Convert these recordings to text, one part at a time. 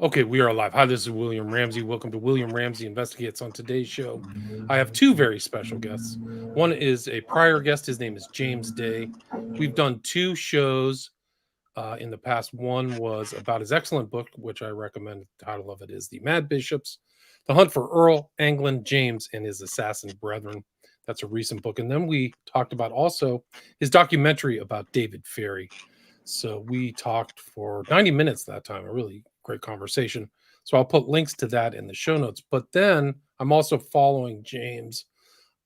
Okay, we are live. Hi, this is William Ramsey. Welcome to William Ramsey Investigates. On today's show, I have two very special guests. One is a prior guest. His name is James Day. We've done two shows in the past. One was about his excellent book, which I recommend. The title of it is The Mad Bishops, The Hunt for Earl, Anglin, James, and His Assassin Brethren. That's a recent book. And then we talked about also his documentary about David Ferrie. So we talked for 90 minutes that time, a really great conversation. So I'll put links to that in the show notes. But then I'm also following James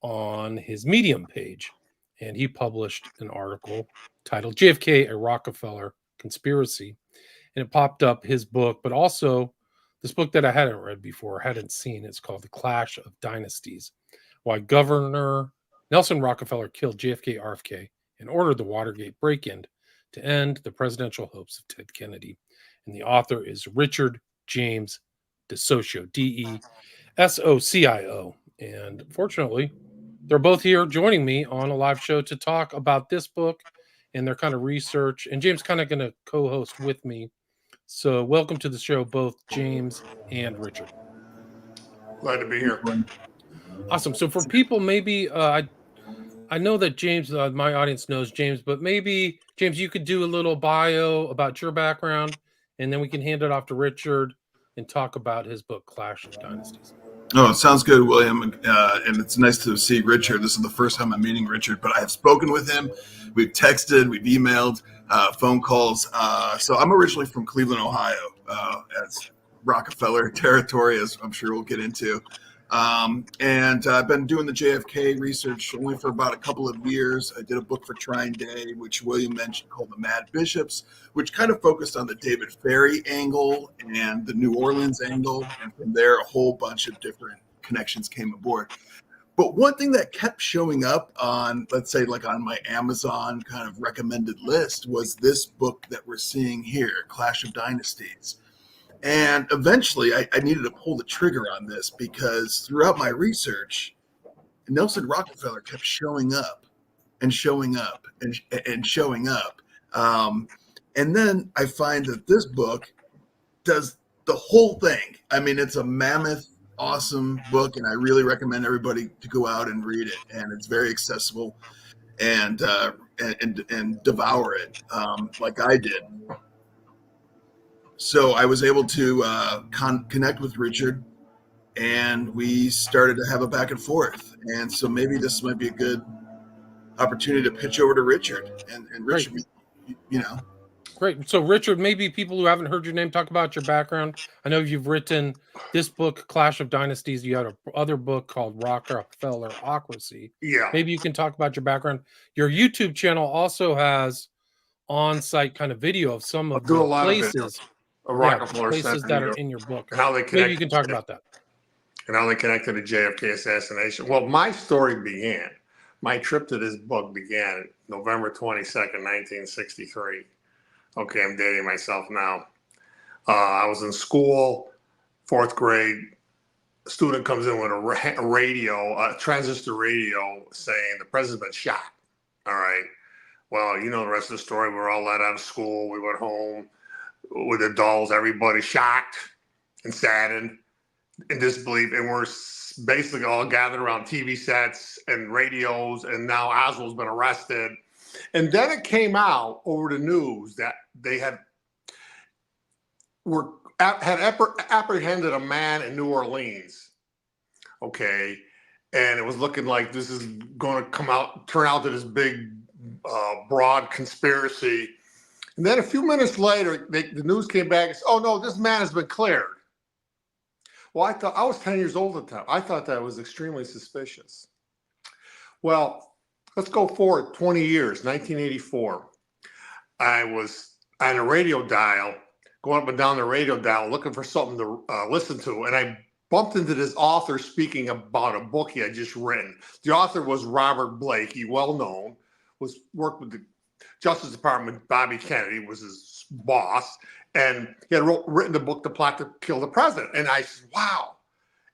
on his Medium page, and he published an article titled JFK, a Rockefeller Conspiracy. And it popped up his book, but also this book that I hadn't read before, hadn't seen. It's called The Clash of Dynasties: Why Governor Nelson Rockefeller Killed JFK, RFK, and Ordered the Watergate Break-In to End the Presidential Hopes of Ted Kennedy. And the author is Richard James DeSocio, DeSocio. And fortunately, they're both here joining me on a live show to talk about this book and their kind of research. And James kind of going to co-host with me. So welcome to the show, both James and Richard. Glad to be here. Awesome. So for people, maybe I know that James, my audience knows James, but maybe, James, you could do a little bio about your background, and then we can hand it off to Richard and talk about his book, Clash of Dynasties. Oh, it sounds good, William. And it's nice to see Richard. This is the first time I'm meeting Richard, but I have spoken with him. We've texted, we've emailed, phone calls. So I'm originally from Cleveland, Ohio. That's Rockefeller territory, as I'm sure we'll get into. And I've been doing the JFK research only for about a couple of years. I did a book for Trying Day, which William mentioned, called The Mad Bishops, which kind of focused on the David Ferrie angle and the New Orleans angle. And from there, a whole bunch of different connections came aboard. But one thing that kept showing up on, let's say, like on my Amazon kind of recommended list was this book that we're seeing here, Clash of Dynasties. And eventually I needed to pull the trigger on this because throughout my research, Nelson Rockefeller kept showing up and showing up and showing up. And then I find that this book does the whole thing. I mean, it's a mammoth, awesome book, and I really recommend everybody to go out and read it. And it's very accessible and devour it like I did. So I was able to connect with Richard, and we started to have a back and forth. And so maybe this might be a good opportunity to pitch over to Richard. And Richard, you know. Great. So, Richard, maybe people who haven't heard your name, talk about your background. I know you've written this book, Clash of Dynasties. You had another book called Rockefellerocracy. Yeah. Maybe you can talk about your background. Your YouTube channel also has on-site kind of video of some of the places. Places that are in your book. And how they maybe you can talk about that. And how they connected to JFK assassination. Well, my story began, my trip to this book began November 22nd, 1963. Okay, I'm dating myself now. I was in school, fourth grade. A student comes in with a radio, a transistor radio, saying the president's been shot. All right. Well, you know the rest of the story. We were all let out of school. We went home with the dolls, everybody shocked and saddened in disbelief. And we're basically all gathered around TV sets and radios. And now Oswald's been arrested. And then it came out over the news that they had apprehended a man in New Orleans. Okay. And it was looking like this is going to turn out to this big, broad conspiracy. And then a few minutes later, the news came back and said, oh, no, this man has been cleared. Well, I was 10 years old at the time. I thought that was extremely suspicious. Well, let's go forward 20 years, 1984. I was on a radio dial, going up and down the radio dial, looking for something to listen to. And I bumped into this author speaking about a book he had just written. The author was Robert Blake. He well-known, worked with the Justice Department. Bobby Kennedy was his boss, and he had written the book, The Plot to Kill the President. And I said, wow.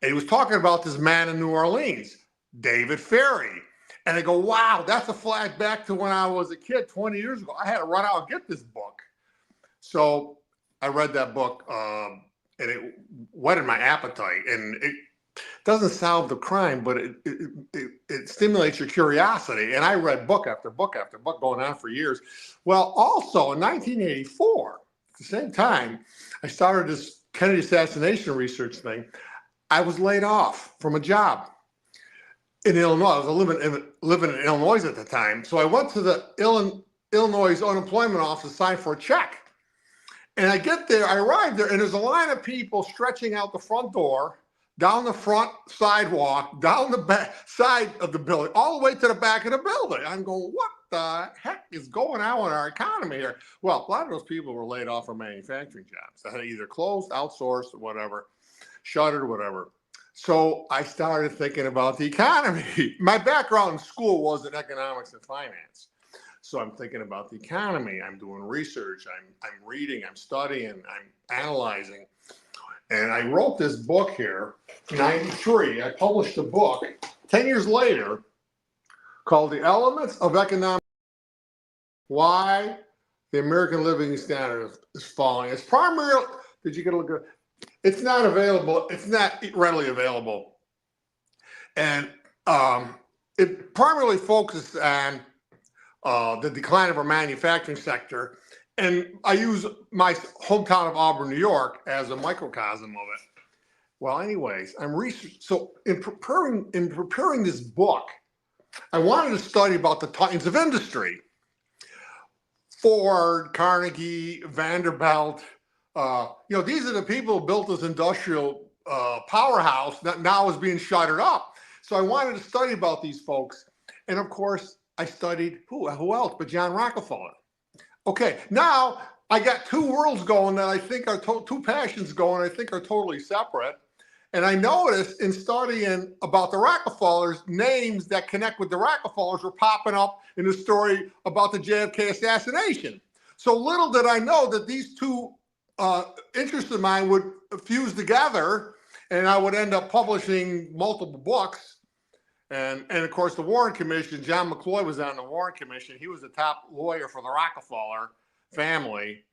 And he was talking about this man in New Orleans, David Ferrie. And I go, wow, that's a flashback to when I was a kid 20 years ago. I had to run out and get this book. So I read that book, and whetted my appetite, and it doesn't solve the crime, but it stimulates your curiosity. And I read book after book after book going on for years. Well, also in 1984, at the same time, I started this Kennedy assassination research thing. I was laid off from a job in Illinois. I was living in Illinois at the time. So I went to the Illinois unemployment office to sign for a check. And I get there, I arrive there, and there's a line of people stretching out the front door, down the front sidewalk, down the back side of the building, all the way to the back of the building. I'm going, what the heck is going on with our economy here? Well, a lot of those people were laid off from manufacturing jobs. They had either closed, outsourced, or whatever, shuttered, whatever. So I started thinking about the economy. My background in school was in economics and finance. So I'm thinking about the economy. I'm doing research. I'm reading. I'm studying. I'm analyzing. And I wrote this book here, 93. I published a book 10 years later called The Elements of Economic, Why the American Living Standard is Falling. It's primarily, did you get a look at it? It's not available. It's not readily available. And it primarily focused on the decline of our manufacturing sector. And I use my hometown of Auburn, New York as a microcosm of it. Well, anyways, so in preparing this book, I wanted to study about the titans of industry. Ford, Carnegie, Vanderbilt, these are the people who built this industrial powerhouse that now is being shuttered up. So I wanted to study about these folks. And of course, I studied who else but John Rockefeller. Okay, now I got two worlds going that I think are two passions going, I think are totally separate. And I noticed in studying about the Rockefellers, names that connect with the Rockefellers were popping up in the story about the JFK assassination. So little did I know that these two interests of mine would fuse together, and I would end up publishing multiple books. And of course, the Warren Commission, John McCloy was on the Warren Commission. He was the top lawyer for the Rockefeller family.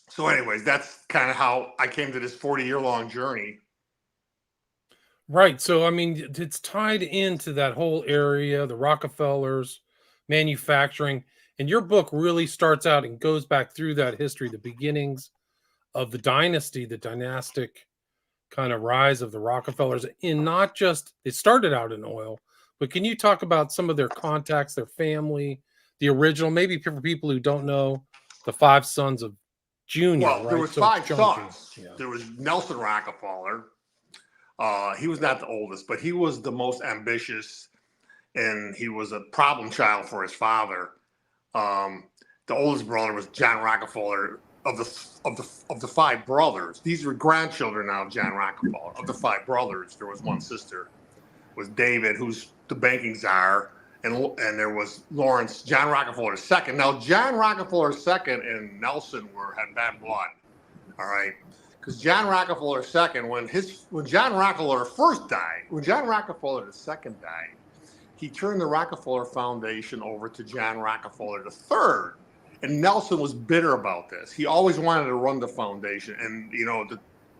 So anyways, that's kind of how I came to this 40-year-long journey. Right. So, I mean, it's tied into that whole area, the Rockefellers, manufacturing. And your book really starts out and goes back through that history, the beginnings of the dynasty, the dynastic kind of rise of the Rockefellers, in not just, it started out in oil, but can you talk about some of their contacts, their family, the original, maybe for people who don't know, the five sons of Junior, well, right? There was so five John sons. Jr. Yeah. There was Nelson Rockefeller. He was not the oldest, but he was the most ambitious, and he was a problem child for his father. The oldest brother was John Rockefeller. Of the five brothers, these were grandchildren now of John Rockefeller. Of the five brothers, there was one sister, was David, who's the banking czar, and there was Lawrence, John Rockefeller II. Now, John Rockefeller II and Nelson had bad blood, all right, because John Rockefeller II, when John Rockefeller first died, when John Rockefeller II died, he turned the Rockefeller Foundation over to John Rockefeller III. And Nelson was bitter about this. He always wanted to run the foundation. And,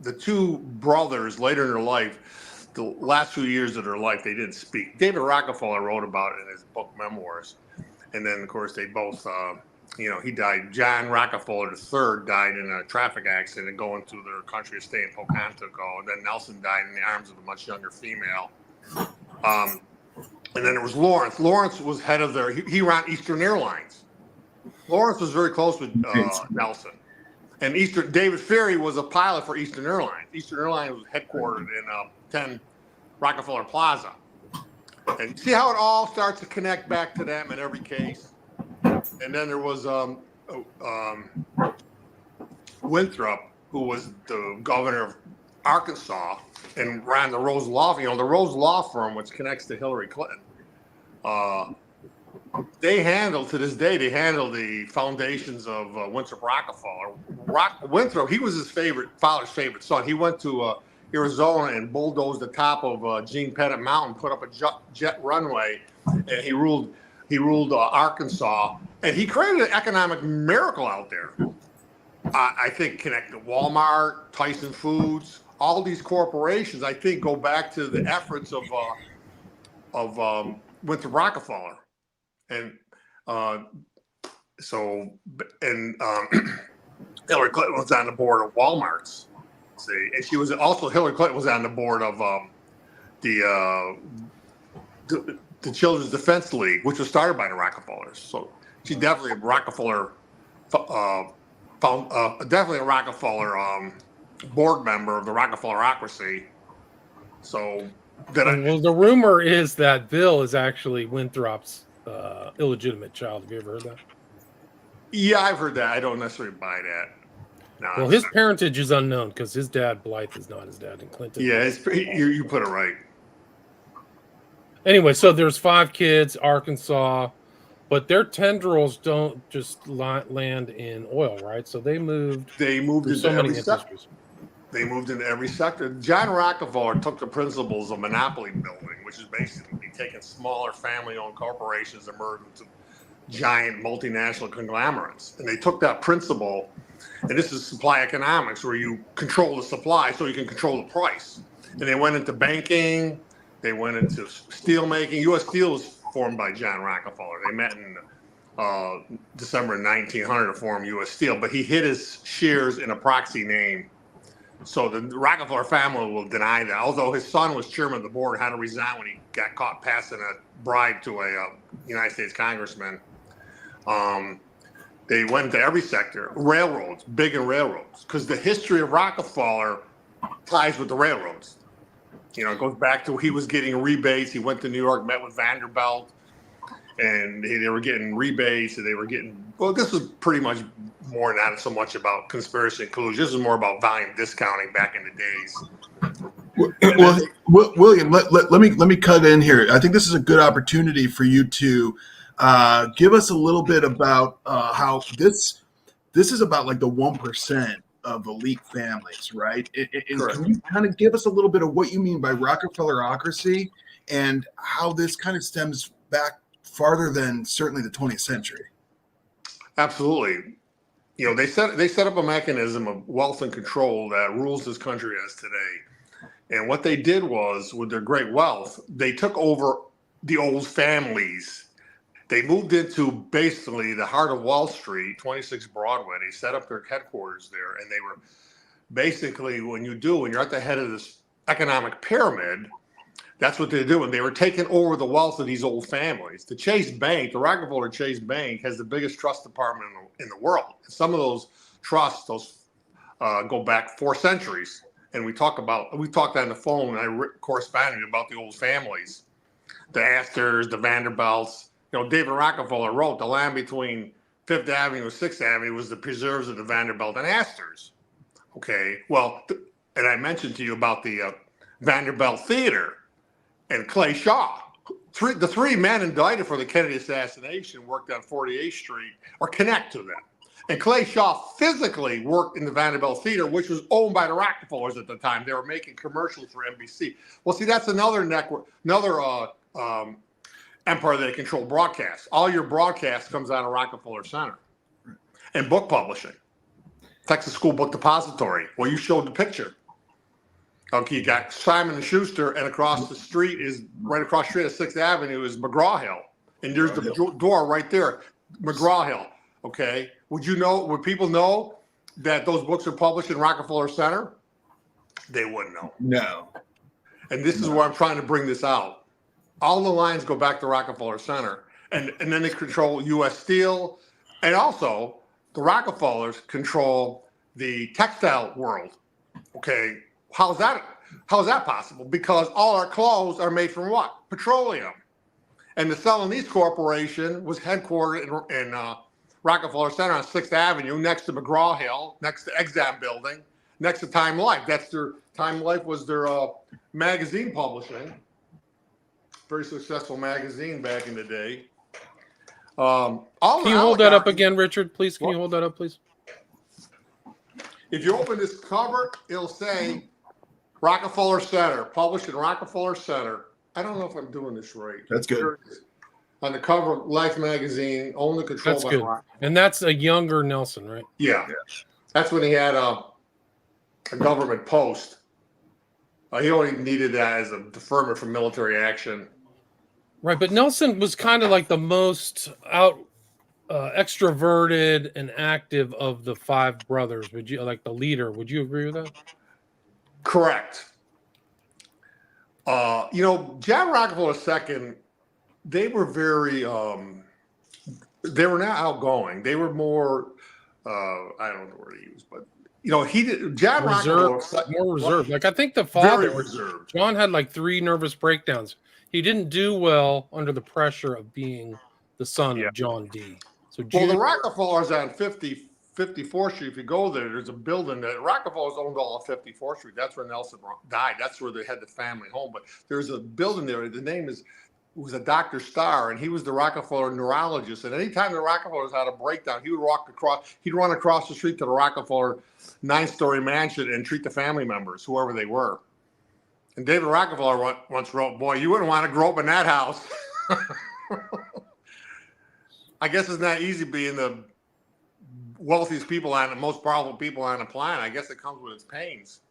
the two brothers later in their life, the last few years of their life, they didn't speak. David Rockefeller wrote about it in his book Memoirs. And then, of course, they both, he died. John Rockefeller III died in a traffic accident going to their country estate in Pocantico. And then Nelson died in the arms of a much younger female. And then there was Lawrence. Lawrence was head of he ran Eastern Airlines. Lawrence was very close with Nelson. And David Ferry was a pilot for Eastern Airlines. Eastern Airlines was headquartered in 10 Rockefeller Plaza. And see how it all starts to connect back to them in every case. And then there was Winthrop, who was the governor of Arkansas and ran the Rose Law. The Rose Law firm, which connects to Hillary Clinton. They handle the foundations of Winthrop Rockefeller. Winthrop, he was his father's favorite son. He went to Arizona and bulldozed the top of Gene Pettit Mountain, put up a jet runway, and he ruled Arkansas. And he created an economic miracle out there. I think connected Walmart, Tyson Foods, all these corporations, I think, go back to the efforts of Winter Rockefeller, and Hillary Clinton was on the board of Walmart's. See, and she was also Hillary Clinton was on the board of the Children's Defense League, which was started by the Rockefellers. So she's definitely a Rockefeller, definitely a Rockefeller board member of the Rockefellerocracy. So well, the rumor is that Bill is actually Winthrop's illegitimate child. Have you ever heard that? Yeah, I've heard that. I don't necessarily buy that. No, well, his parentage is unknown because his dad, Blythe, is not his dad, and Clinton. Yeah, you put it right. Anyway, so there's 5 kids, Arkansas, but their tendrils don't just land in oil, right? So they moved. They moved into so many every sector. industries. They moved into every sector. John Rockefeller took the principles of monopoly building, which is basically taking smaller family-owned corporations and merging into giant multinational conglomerates. And they took that principle, and this is supply economics, where you control the supply so you can control the price. And they went into banking. They went into steel making. U.S. Steel was formed by John Rockefeller. They met in December 1900 to form U.S. Steel, but he hid his shares in a proxy name. So the Rockefeller family will deny that. Although his son was chairman of the board, had to resign when he got caught passing a bribe to a United States congressman. They went into every sector, railroads, big in railroads, because the history of Rockefeller ties with the railroads. You know, it goes back to he was getting rebates. He went to New York, met with Vanderbilt, and they were getting rebates, and they were getting, well, this was pretty much more not so much about conspiracy and collusion. This is more about volume discounting back in the days. Well, William, let me cut in here. I think this is a good opportunity for you to give us a little bit about how this is about like the 1% of elite families, right? And can you kind of give us a little bit of what you mean by Rockefellerocracy and how this kind of stems back farther than certainly the 20th century? Absolutely. You know, they set up a mechanism of wealth and control that rules this country as today. And what they did was, with their great wealth, they took over the old families. They moved into basically the heart of Wall Street, 26 Broadway. They set up their headquarters there, and they were basically, when you're at the head of this economic pyramid, that's what they're doing. They were taking over the wealth of these old families. The Chase Bank, the Rockefeller Chase Bank, has the biggest trust department in the world. Some of those trusts, go back 4 centuries. And we talked on the phone, and I corresponded about the old families, the Astors, the Vanderbilts. You know, David Rockefeller wrote the land between 5th Avenue and 6th Avenue was the preserves of the Vanderbilt and Astors. Okay, well, and I mentioned to you about the Vanderbilt Theater and Clay Shaw. The 3 men indicted for the Kennedy assassination worked on 48th Street or connect to them. And Clay Shaw physically worked in the Vanderbilt Theater, which was owned by the Rockefellers at the time. They were making commercials for NBC. Well, see, that's another network, empire that control broadcasts. All your broadcast comes out of Rockefeller Center. And book publishing. Texas School Book Depository. Well, you showed the picture. Okay, you got Simon & Schuster, and across the street right across the street of 6th Avenue is McGraw-Hill. And there's the door right there, McGraw-Hill. Okay, would people know that those books are published in Rockefeller Center? They wouldn't know. No. And this is where I'm trying to bring this out. All the lines go back to Rockefeller Center, and then they control U.S. Steel, and also the Rockefellers control the textile world. Okay, how's that possible? Because all our clothes are made from what? Petroleum. And the Celanese Corporation was headquartered in Rockefeller Center on 6th Avenue, next to McGraw-Hill, next to Exxon Building, next to Time Life. Time Life was their magazine publishing. Very successful magazine back in the day. Can you hold that up again, Richard? Please, can you hold that up, please? If you open this cover, it'll say Rockefeller Center, published in Rockefeller Center. I don't know if I'm doing this right. That's good. On the cover of Life magazine, owned and controlled That's by good. Rockefeller. And that's a younger Nelson, right? Yeah. That's when he had a government post He only needed that as a deferment from military action. Right, but Nelson was kind of like the most extroverted and active of the five brothers. Would you like the leader? Would you agree with that? Correct. John Rockefeller II, they were very, they were not outgoing. They were more, I don't know the word to use, but John Rockefeller more reserved. Like I think the father, very reserved. John, had like 3 nervous breakdowns. He didn't do well under the pressure of being the son of John D. So the Rockefellers on 54th Street, if you go there's a building that Rockefellers owned all of 54th Street. That's where Nelson died. That's where they had the family home. But there's a building there. The name was a Dr. Starr, and he was the Rockefeller neurologist. And anytime the Rockefellers had a breakdown, he'd run across the street to the Rockefeller 9-story mansion and treat the family members, whoever they were. And David Rockefeller once wrote, "Boy, you wouldn't want to grow up in that house." I guess it's not easy being the wealthiest people and the most powerful people on the planet. I guess it comes with its pains.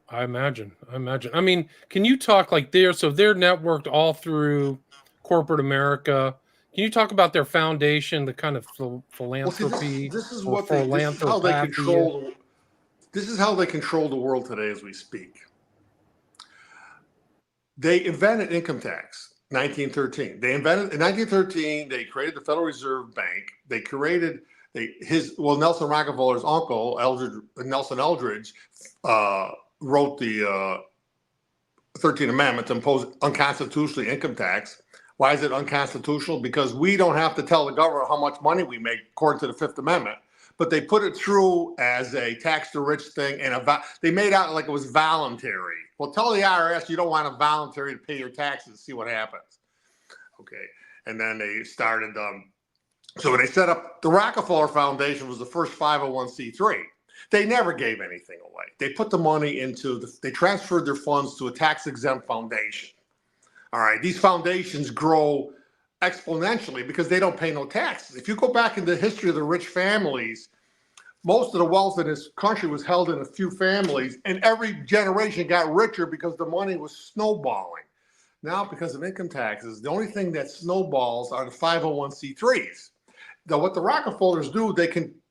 I imagine. I mean, can you talk like they're networked all through corporate America? Can you talk about their foundation, the kind of philanthropy? This is how they control. This is how they control the world today as we speak. They invented income tax, 1913. In 1913, they created the Federal Reserve Bank. They created Nelson Rockefeller's uncle, Nelson Eldridge, wrote the 13th Amendment to impose unconstitutionally income tax. Why is it unconstitutional? Because we don't have to tell the government how much money we make according to the Fifth Amendment. But they put it through as a tax the rich thing, and they made out like it was voluntary. Well, tell the IRS you don't want a voluntary to pay your taxes, see what happens. Okay, and then they started. So when they set up the Rockefeller Foundation, was the first 501c3. They never gave anything away. They put the money they transferred their funds to a tax-exempt foundation. All right, these foundations grow exponentially because they don't pay no taxes. If you go back in the history of the rich families, most of the wealth in this country was held in a few families, and every generation got richer because the money was snowballing. Now, because of income taxes, the only thing that snowballs are the 501c3s. Now, what the Rockefellers do,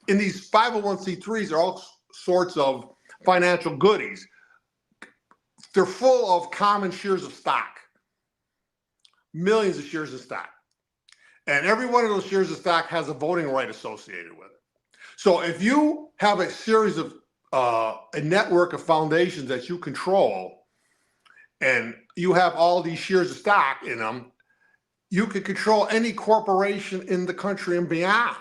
in these 501c3s are all sorts of financial goodies. They're full of common shares of stock, millions of shares of stock. And every one of those shares of stock has a voting right associated with it. So if you have a series of a network of foundations that you control, and you have all these shares of stock in them, you can control any corporation in the country and beyond.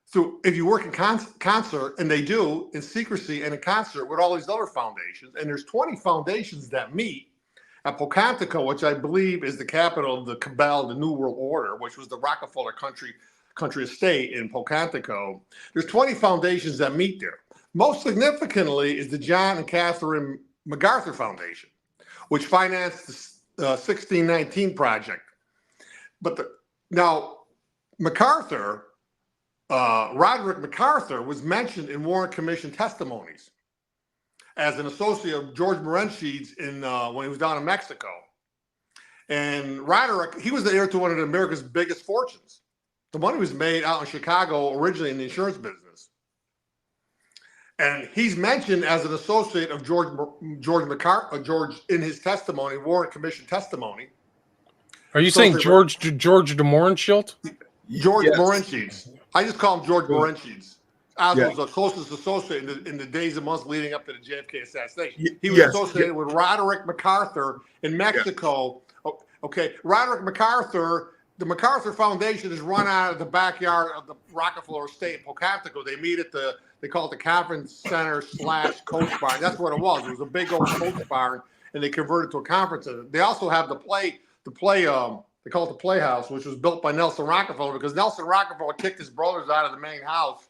So if you work in concert, and they do, in secrecy and in concert with all these other foundations, and there's 20 foundations that meet at Pocantico, which I believe is the capital of the cabal, the New World Order, which was the Rockefeller country estate in Pocantico. There's 20 foundations that meet there. Most significantly is the John and Catherine MacArthur Foundation, which financed the 1619 project. But now MacArthur, Roderick MacArthur, was mentioned in Warren Commission testimonies as an associate of George Morenschid's when he was down in Mexico. And Roderick, he was the heir to one of America's biggest fortunes. The money was made out in Chicago originally in the insurance business. And he's mentioned as an associate of George in his testimony, Warren Commission testimony. Are you saying George de Mohrenschildt? George Morenschid's. I just call him George Morenschid's. I was the closest associate in the days and months leading up to the JFK assassination. He was associated with Roderick MacArthur in Mexico. Okay, Roderick MacArthur, the MacArthur Foundation is run out of the backyard of the Rockefeller estate in Pocantico. They meet at they call it the conference center / coach barn. That's what it was. It was a big old coach barn, and they converted it to a conference center. They also have they call it the Playhouse, which was built by Nelson Rockefeller, because Nelson Rockefeller kicked his brothers out of the main house,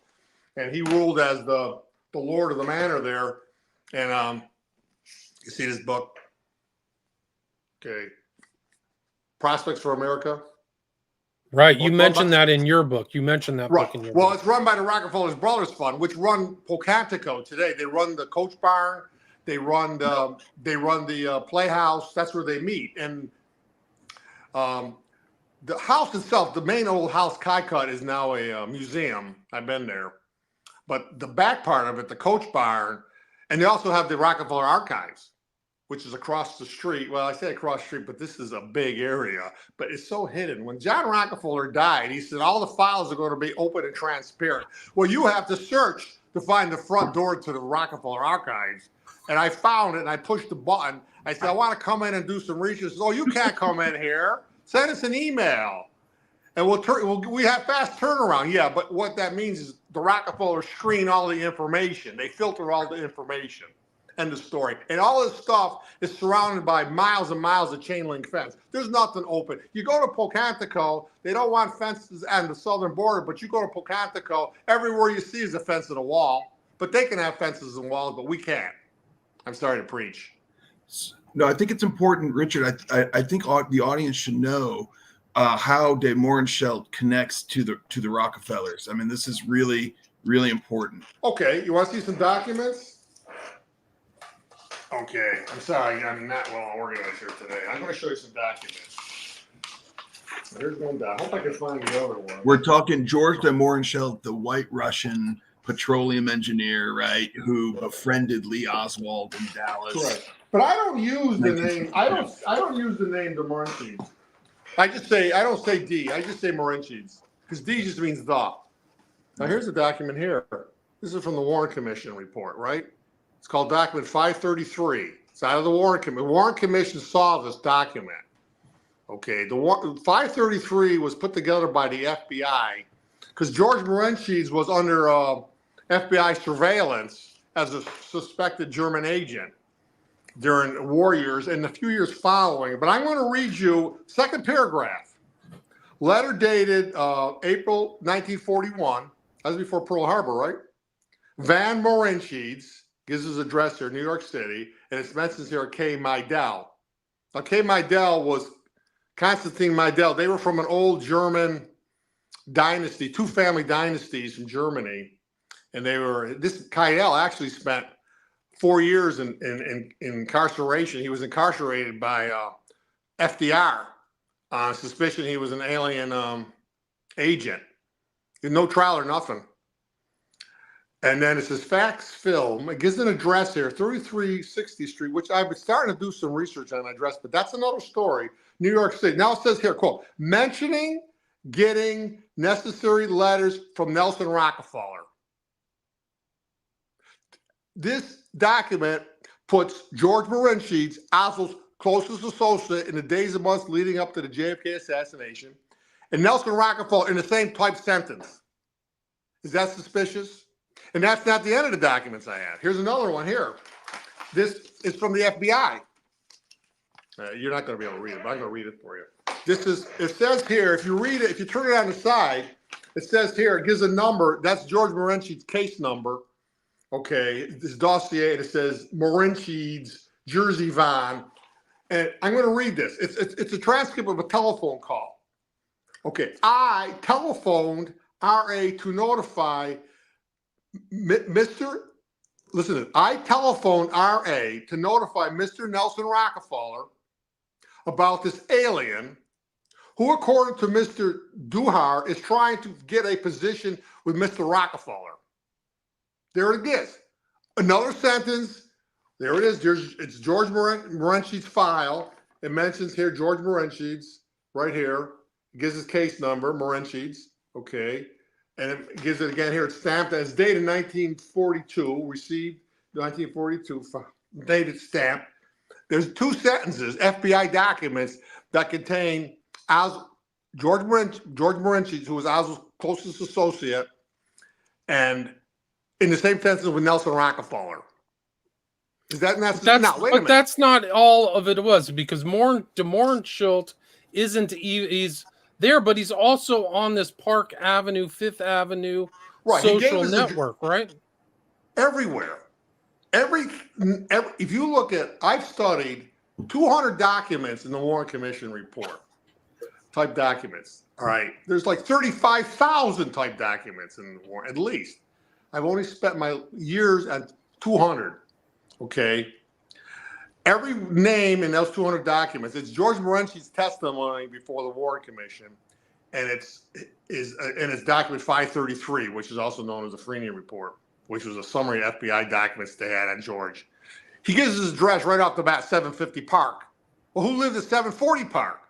and he ruled as the lord of the manor there. And you see this book, okay, Prospects for America. Right, you mentioned that in your book. You mentioned that book in your book. It's run by the Rockefeller Brothers Fund, which run Pocantico today. They run the coach barn. They run the playhouse. That's where they meet. And the house itself, the main old house, Kaicut, is now a museum. I've been there. But the back part of it, the coach barn, and they also have the Rockefeller Archives, which is across the street. Well, I say across the street, but this is a big area. But it's so hidden. When John Rockefeller died, he said all the files are going to be open and transparent. Well, you have to search to find the front door to the Rockefeller Archives. And I found it, and I pushed the button. I said, I want to come in and do some research. Oh, you can't come in here. Send us an email. And we have fast turnaround. Yeah, but what that means is the Rockefeller screen all the information. They filter all the information. End of story. And all this stuff is surrounded by miles and miles of chain link fence. There's nothing open. You go to Pocantico, they don't want fences on the southern border, but you go to Pocantico, everywhere you see is a fence and a wall. But they can have fences and walls, but we can't. I'm sorry to preach. No, I think it's important, Richard. I think the audience should know how de Mohrenschildt connects to the Rockefellers. I mean, this is really, really important. Okay, you want to see some documents? Okay, I'm sorry, I'm not well organized here today. I'm going to show you some documents. There's one doc. I hope I can find the other one. We're talking George de Mohrenschildt, the white Russian petroleum engineer, right, who befriended Lee Oswald in Dallas. Correct. But I don't use the name. I don't use the name de Mohrenschildt. I don't say D. I just say Mohrenschildt because D just means the. Now here's the document here. This is from the Warren Commission report, right? It's called document 533. It's out of the Warren Commission. The Warren Commission saw this document. Okay, the 533 was put together by the FBI because George Mohrenschildt was under FBI surveillance as a suspected German agent during war years and the few years following. But I'm going to read you second paragraph. Letter dated April 1941. That was before Pearl Harbor, right? Van Mohrenschildt gives his address here, New York City, and it mentions here K. Meidel. Now, K. Meidel was Constantine Meidel. They were from an old German dynasty, two family dynasties in Germany. And this Meidel actually spent 4 years in incarceration. He was incarcerated by FDR on suspicion he was an alien agent. No trial or nothing. And then it says fax film. It gives an address here, 3360th Street, which I've been starting to do some research on address, but that's another story. New York City. Now it says here, quote, mentioning getting necessary letters from Nelson Rockefeller. This document puts George Mohrenschildt, Oswald's closest associate in the days and months leading up to the JFK assassination, and Nelson Rockefeller in the same type sentence. Is that suspicious? And that's not the end of the documents I have. Here's another one here. This is from the FBI. You're not going to be able to read it, but I'm going to read it for you. It says here, if you read it, if you turn it on the side, it says here, it gives a number. That's George Mohrenschildt's case number. Okay, this dossier, it says Mohrenschildt's Jersey Van. And I'm going to read this. It's a transcript of a telephone call. Okay, I telephoned RA to notify Mr. Listen to this. I telephoned RA to notify Mr. Nelson Rockefeller about this alien who, according to Mr. Duhar, is trying to get a position with Mr. Rockefeller. There it is. Another sentence. There it is. It's George Mohrenschildt's file. It mentions here George Mohrenschildt's right here. It gives his case number, Mohrenschildt's. Okay. And it gives it again here. It's stamped as dated 1942, received 1942, dated stamped. There's two sentences, FBI documents that contain George Mohrenschildt, who was Oswald's closest associate, and in the same sentence with Nelson Rockefeller. Is that not? No, wait a minute. That's not all of it was, because de Mohrenschildt isn't. He's there, but he's also on this Park Avenue, Fifth Avenue social network, right? Everywhere. If you look at, I've studied 200 documents in the Warren Commission report, type documents. All right. There's like 35,000 type documents in the Warren, at least. I've only spent my years at 200. Okay. Every name in those 200 documents, it's George Morency's testimony before the Warren Commission, and it's document 533, which is also known as the Freeney Report, which was a summary of FBI documents they had on George. He gives his address right off the bat, 750 Park. Well, who lived at 740 Park?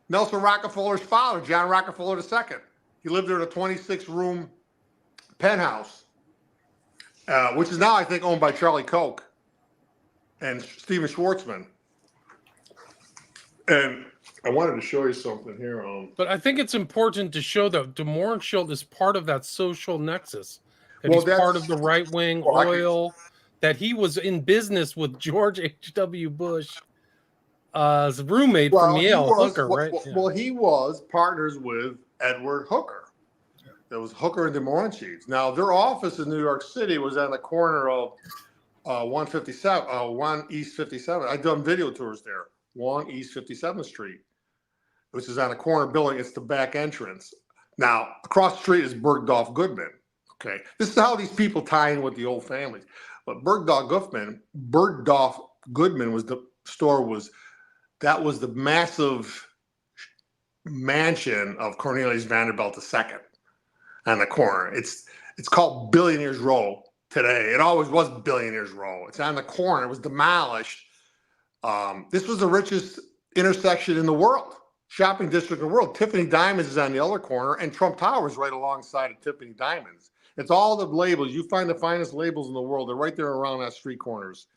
Nelson Rockefeller's father, John Rockefeller II. He lived there in a 26-room penthouse, which is now, I think, owned by Charlie Koch and Steven Schwartzman. And I wanted to show you something here. But I think it's important to show that DeMorenschild is part of that social nexus. That he's part of the right-wing oil, that he was in business with George H.W. Bush, as a roommate from Yale, Hooker, right? Well, he was partners with Edward Hooker. There was Hooker and DeMorenschild. Now, their office in New York City was on the corner of 157, 1 East 57. I've done video tours there. 1 East 57th Street, which is on a corner building. It's the back entrance. Now, across the street is Bergdorf Goodman. Okay, this is how these people tie in with the old families. But Bergdorf Goodman was the massive mansion of Cornelius Vanderbilt II on the corner. It's called Billionaires Row today. It always was Billionaires Row. It's on the corner. It was demolished. This was the richest intersection in the world, shopping district in the world. Tiffany Diamonds is on the other corner, and Trump Tower is right alongside of Tiffany Diamonds. It's all the labels. You find the finest labels in the world. They're right there around that street corners.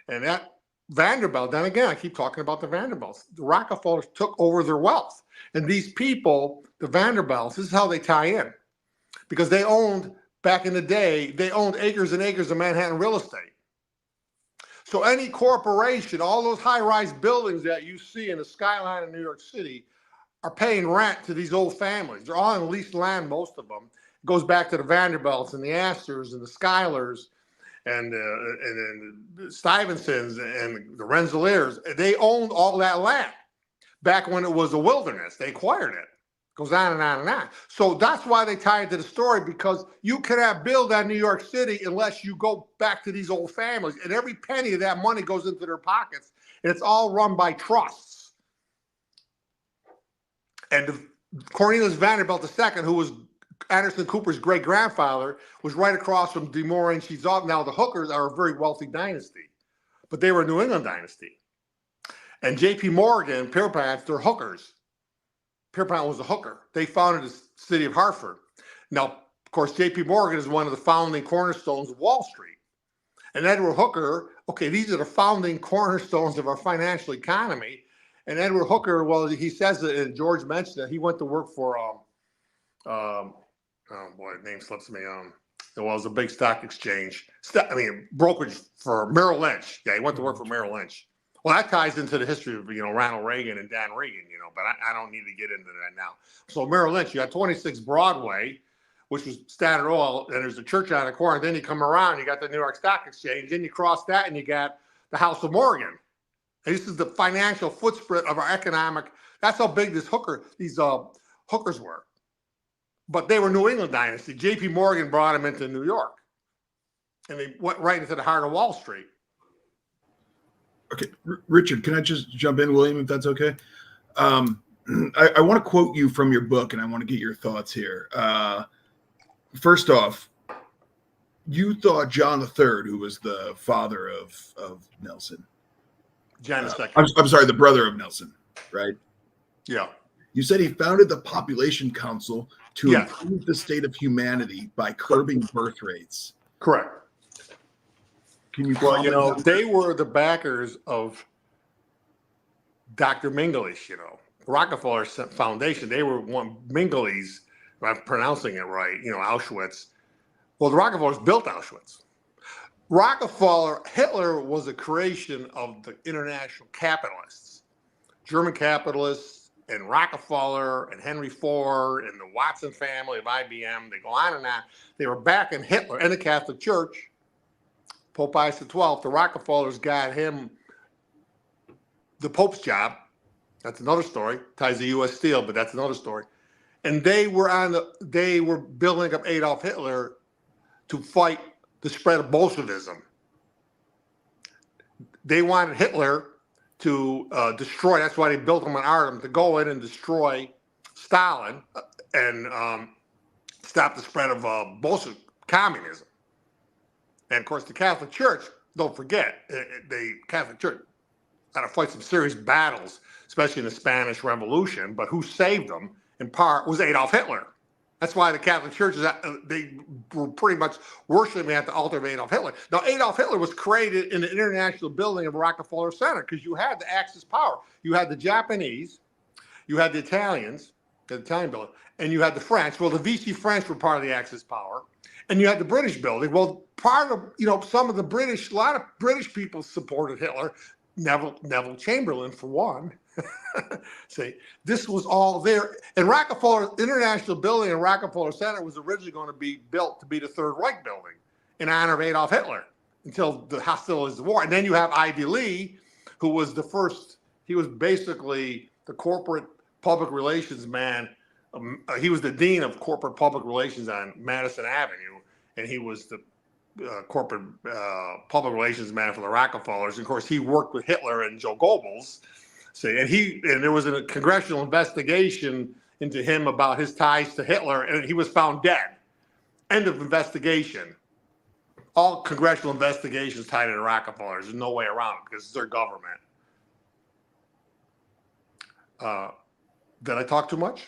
And that Vanderbilt, then again, I keep talking about the Vanderbilts. The Rockefellers took over their wealth. And these people, the Vanderbilts, this is how they tie in. Because they owned, back in the day, they owned acres and acres of Manhattan real estate. So any corporation, all those high-rise buildings that you see in the skyline of New York City are paying rent to these old families. They're all on leased land, most of them. It goes back to the Vanderbilts and the Astors and the Schuyler's and the Stuyvesants and the Rensselaers. They owned all that land back when it was a wilderness. They acquired it. Goes on and on and on. So that's why they tie it to the story, because you cannot build on New York City unless you go back to these old families. And every penny of that money goes into their pockets. And it's all run by trusts. And Cornelius Vanderbilt II, who was Anderson Cooper's great-grandfather, was right across from DeMorenschi's office. Now, the Hookers are a very wealthy dynasty, but they were a New England dynasty. And J.P. Morgan, Pierpont, they're Hookers. Pierpont was a hooker. They founded the city of Hartford. Now, of course, J.P. Morgan is one of the founding cornerstones of Wall Street. And Edward Hooker, okay, these are the founding cornerstones of our financial economy. And Edward Hooker, well, he says that, and George mentioned that he went to work for, oh boy, the name slips me. Well, it was a big stock exchange. Brokerage for Merrill Lynch. Yeah, he went to work for Merrill Lynch. Well, that ties into the history of, Ronald Reagan and Dan Reagan, but I don't need to get into that now. So Merrill Lynch, you got 26 Broadway, which was Standard Oil, and there's a church on the corner. Then you come around, you got the New York Stock Exchange. Then you cross that, and you got the House of Morgan. And this is the financial footprint of our economic. That's how big these hookers were. But they were New England dynasty. J.P. Morgan brought them into New York, and they went right into the heart of Wall Street. Okay, Richard, can I just jump in, William, if that's okay? I want to quote you from your book, and I want to get your thoughts here. First off, you thought John III, who was the father of Nelson. John II. I'm sorry, the brother of Nelson, right? Yeah. You said he founded the Population Council to improve the state of humanity by curbing birth rates. Correct. Can you? Well, they were the backers of Dr. Mengele, Rockefeller Foundation. They were one Mengele's, if I'm pronouncing it right, Auschwitz. Well, the Rockefellers built Auschwitz. Hitler was a creation of the international capitalists, German capitalists, and Rockefeller and Henry Ford and the Watson family of IBM. They go on and on. They were backing Hitler and the Catholic Church. Pope Pius XII, the Rockefellers got him the Pope's job. That's another story. Ties to U.S. Steel, but that's another story. And they were building up Adolf Hitler to fight the spread of Bolshevism. they wanted Hitler to destroy. That's why they built him an Artem to go in and destroy Stalin and stop the spread of Bolshevik communism. And of course, the Catholic Church, don't forget, the Catholic Church had to fight some serious battles, especially in the Spanish Revolution. But who saved them, in part, was Adolf Hitler. That's why the Catholic Church, they were pretty much worshiping at the altar of Adolf Hitler. Now, Adolf Hitler was created in the International Building of Rockefeller Center because you had the Axis power. You had the Japanese, you had the Italians, the Italian building, and you had the French. Well, the Vichy French were part of the Axis power. And you had the British building. Well, part of, some of the British, a lot of British people supported Hitler. Neville Chamberlain, for one. See, this was all there. And Rockefeller International Building and Rockefeller Center was originally going to be built to be the Third Reich building in honor of Adolf Hitler until the hostilities of the war. And then you have Ivy Lee, who was the first, he was basically the corporate public relations man. He was the dean of corporate public relations on Madison Avenue, and he was the corporate public relations man for the Rockefellers. And of course, he worked with Hitler and Joe Goebbels. See, and there was a congressional investigation into him about his ties to Hitler, and he was found dead. End of investigation. All congressional investigations tied to the Rockefellers. There's no way around it because it's their government. Did I talk too much?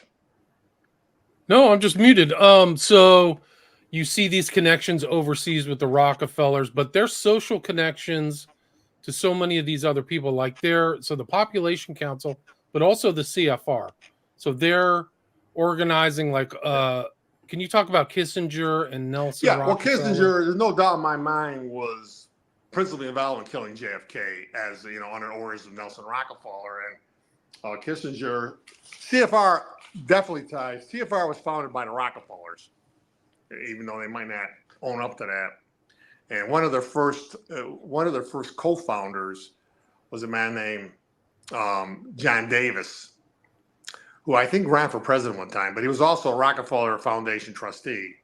No, I'm just muted. So you see these connections overseas with the Rockefellers, but their social connections to so many of these other people, like so the Population Council, but also the CFR. So they're organizing, like, can you talk about Kissinger and Nelson? Yeah, well, Rockefeller? Kissinger, there's no doubt in my mind, was principally involved in killing JFK as, under orders of Nelson Rockefeller. And Kissinger, CFR definitely ties. CFR was founded by the Rockefellers, even though they might not own up to that. And one of their first co-founders was a man named John Davis, who I think ran for president one time, but he was also a Rockefeller Foundation trustee.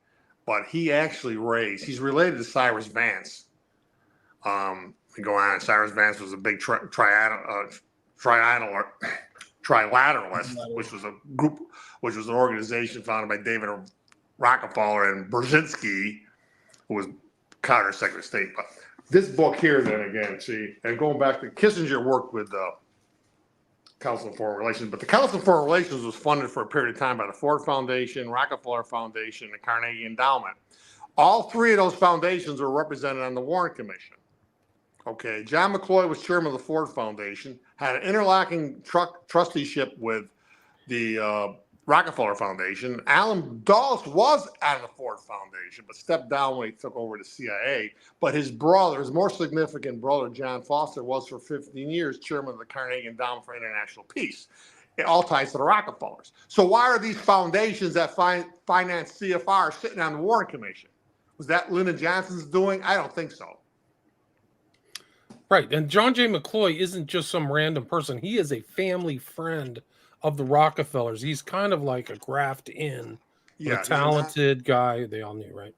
But he actually he's related to Cyrus Vance. We go on. Cyrus Vance was a big trilateralist, which was an organization founded by David Rockefeller and Brzezinski, who was Carter's Secretary of State. But this book here, then again, see, and going back to Kissinger worked with the Council of Foreign Relations, but the Council of Foreign Relations was funded for a period of time by the Ford Foundation, Rockefeller Foundation, and Carnegie Endowment. All three of those foundations were represented on the Warren Commission. Okay, John McCloy was chairman of the Ford Foundation, had an interlocking trusteeship with the Rockefeller Foundation. Alan Dulles was on the Ford Foundation, but stepped down when he took over the CIA. But his brother, his more significant brother, John Foster, was for 15 years chairman of the Carnegie Endowment for International Peace. It all ties to the Rockefellers. So why are these foundations that finance CFR sitting on the Warren Commission? Was that Lyndon Johnson's doing? I don't think so. Right. And John J. McCloy isn't just some random person. He is a family friend of the Rockefellers. He's kind of like a graft in, a talented guy. They all knew, right?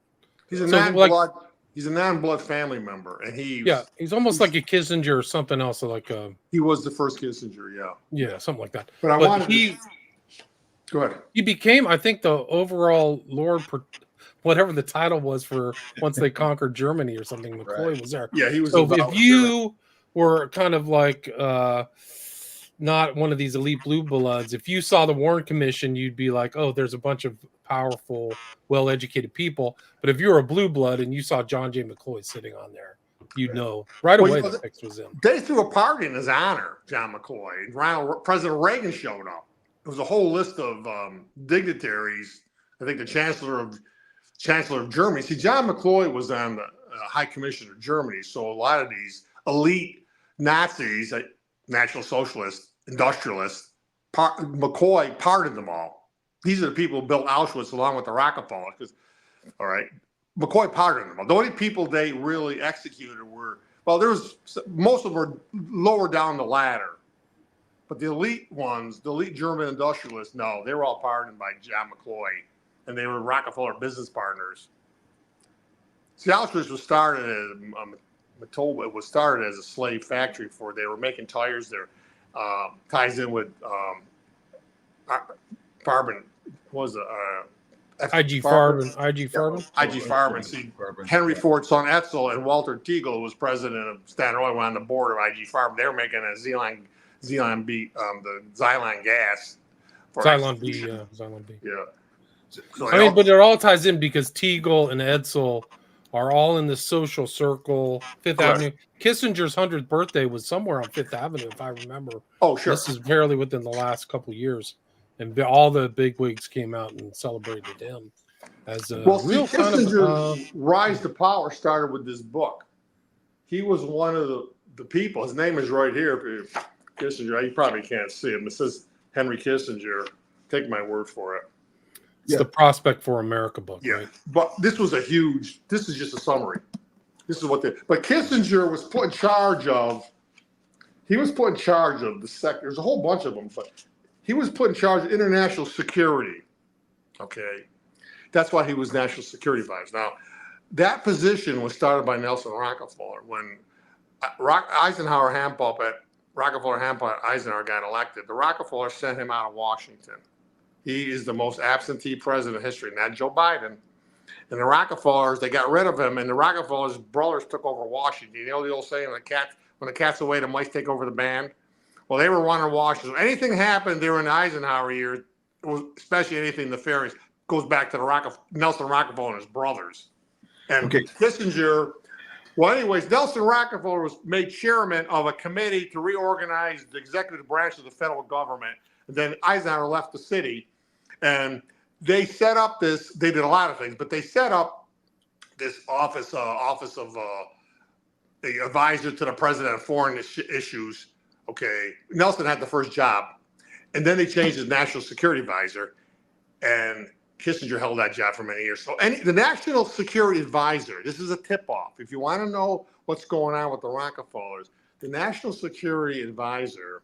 He's a non-blood. He's a non-blood family member, and he's almost like a Kissinger or something else. Like he was the first Kissinger, yeah, something like that. But go ahead. He became, I think, the overall Lord, whatever the title was for once they conquered Germany or something. McCloy was there. Yeah, he was. So if you were kind of like not one of these elite blue bloods, if you saw the Warren Commission, you'd be like, oh, there's a bunch of powerful, well-educated people. But if you're a blue blood and you saw John J. McCloy sitting on there, you'd know right away the text was him. They threw a party in his honor, John McCloy. President Reagan showed up. It was a whole list of dignitaries. I think the Chancellor of Germany. See, John McCloy was on the High Commission of Germany, so a lot of these elite Nazis, National Socialists, industrialists, McCoy pardoned them all. These are the people who built Auschwitz along with the Rockefellers. All right, McCoy pardoned them all. The only people they really executed were, most of them were lower down the ladder. But the elite ones, the elite German industrialists, no, they were all pardoned by John McCloy, and they were Rockefeller business partners. See, Auschwitz was started Manitoba. It was started as a slave factory they were making tires there. Ties in with Farben. Was IG Farben. IG Farben. IG Farben. See, Henry Ford's son Etzel and Walter Teagle, who was president of Standard Oil, were on the board of IG Farben. They were making a Xylon B, the Xylon gas. Xylon B. Xylon B. Yeah. So I mean, but it all ties in because Teagle and Edsel are all in the social circle, Fifth Avenue. Kissinger's 100th birthday was somewhere on Fifth Avenue, if I remember. Oh, sure. This is fairly within the last couple of years. And all the bigwigs came out and celebrated him as a real kind Kissinger's rise to power started with this book. He was one of the people. His name is right here. Kissinger. You probably can't see him. It says Henry Kissinger. Take my word for it. It's the Prospect for America book, right? But this is just a summary. This is what but Kissinger was put in charge of, the sector. There's a whole bunch of them, but he was put in charge of international security. Okay. That's why he was national security advisor. Now, that position was started by Nelson Rockefeller when Rockefeller, Eisenhower got elected. The Rockefeller sent him out of Washington. He is the most absentee president in history, not Joe Biden. And the Rockefellers, they got rid of him, and the Rockefellers' brothers took over Washington. You know the old saying, when the cat's away, the mice take over the band? Well, they were running Washington. Anything happened during the Eisenhower years, especially anything nefarious, goes back to Nelson Rockefeller and his brothers. And Kissinger, well, anyways, Nelson Rockefeller was made chairman of a committee to reorganize the executive branch of the federal government. And then Eisenhower left the city, and they set up this. They did a lot of things, but they set up this office of the advisor to the president of foreign issues. Okay, Nelson had the first job, and then they changed his national security advisor, and Kissinger held that job for many years. So the national security advisor, this is a tip-off. If you want to know what's going on with the Rockefellers, the national security advisor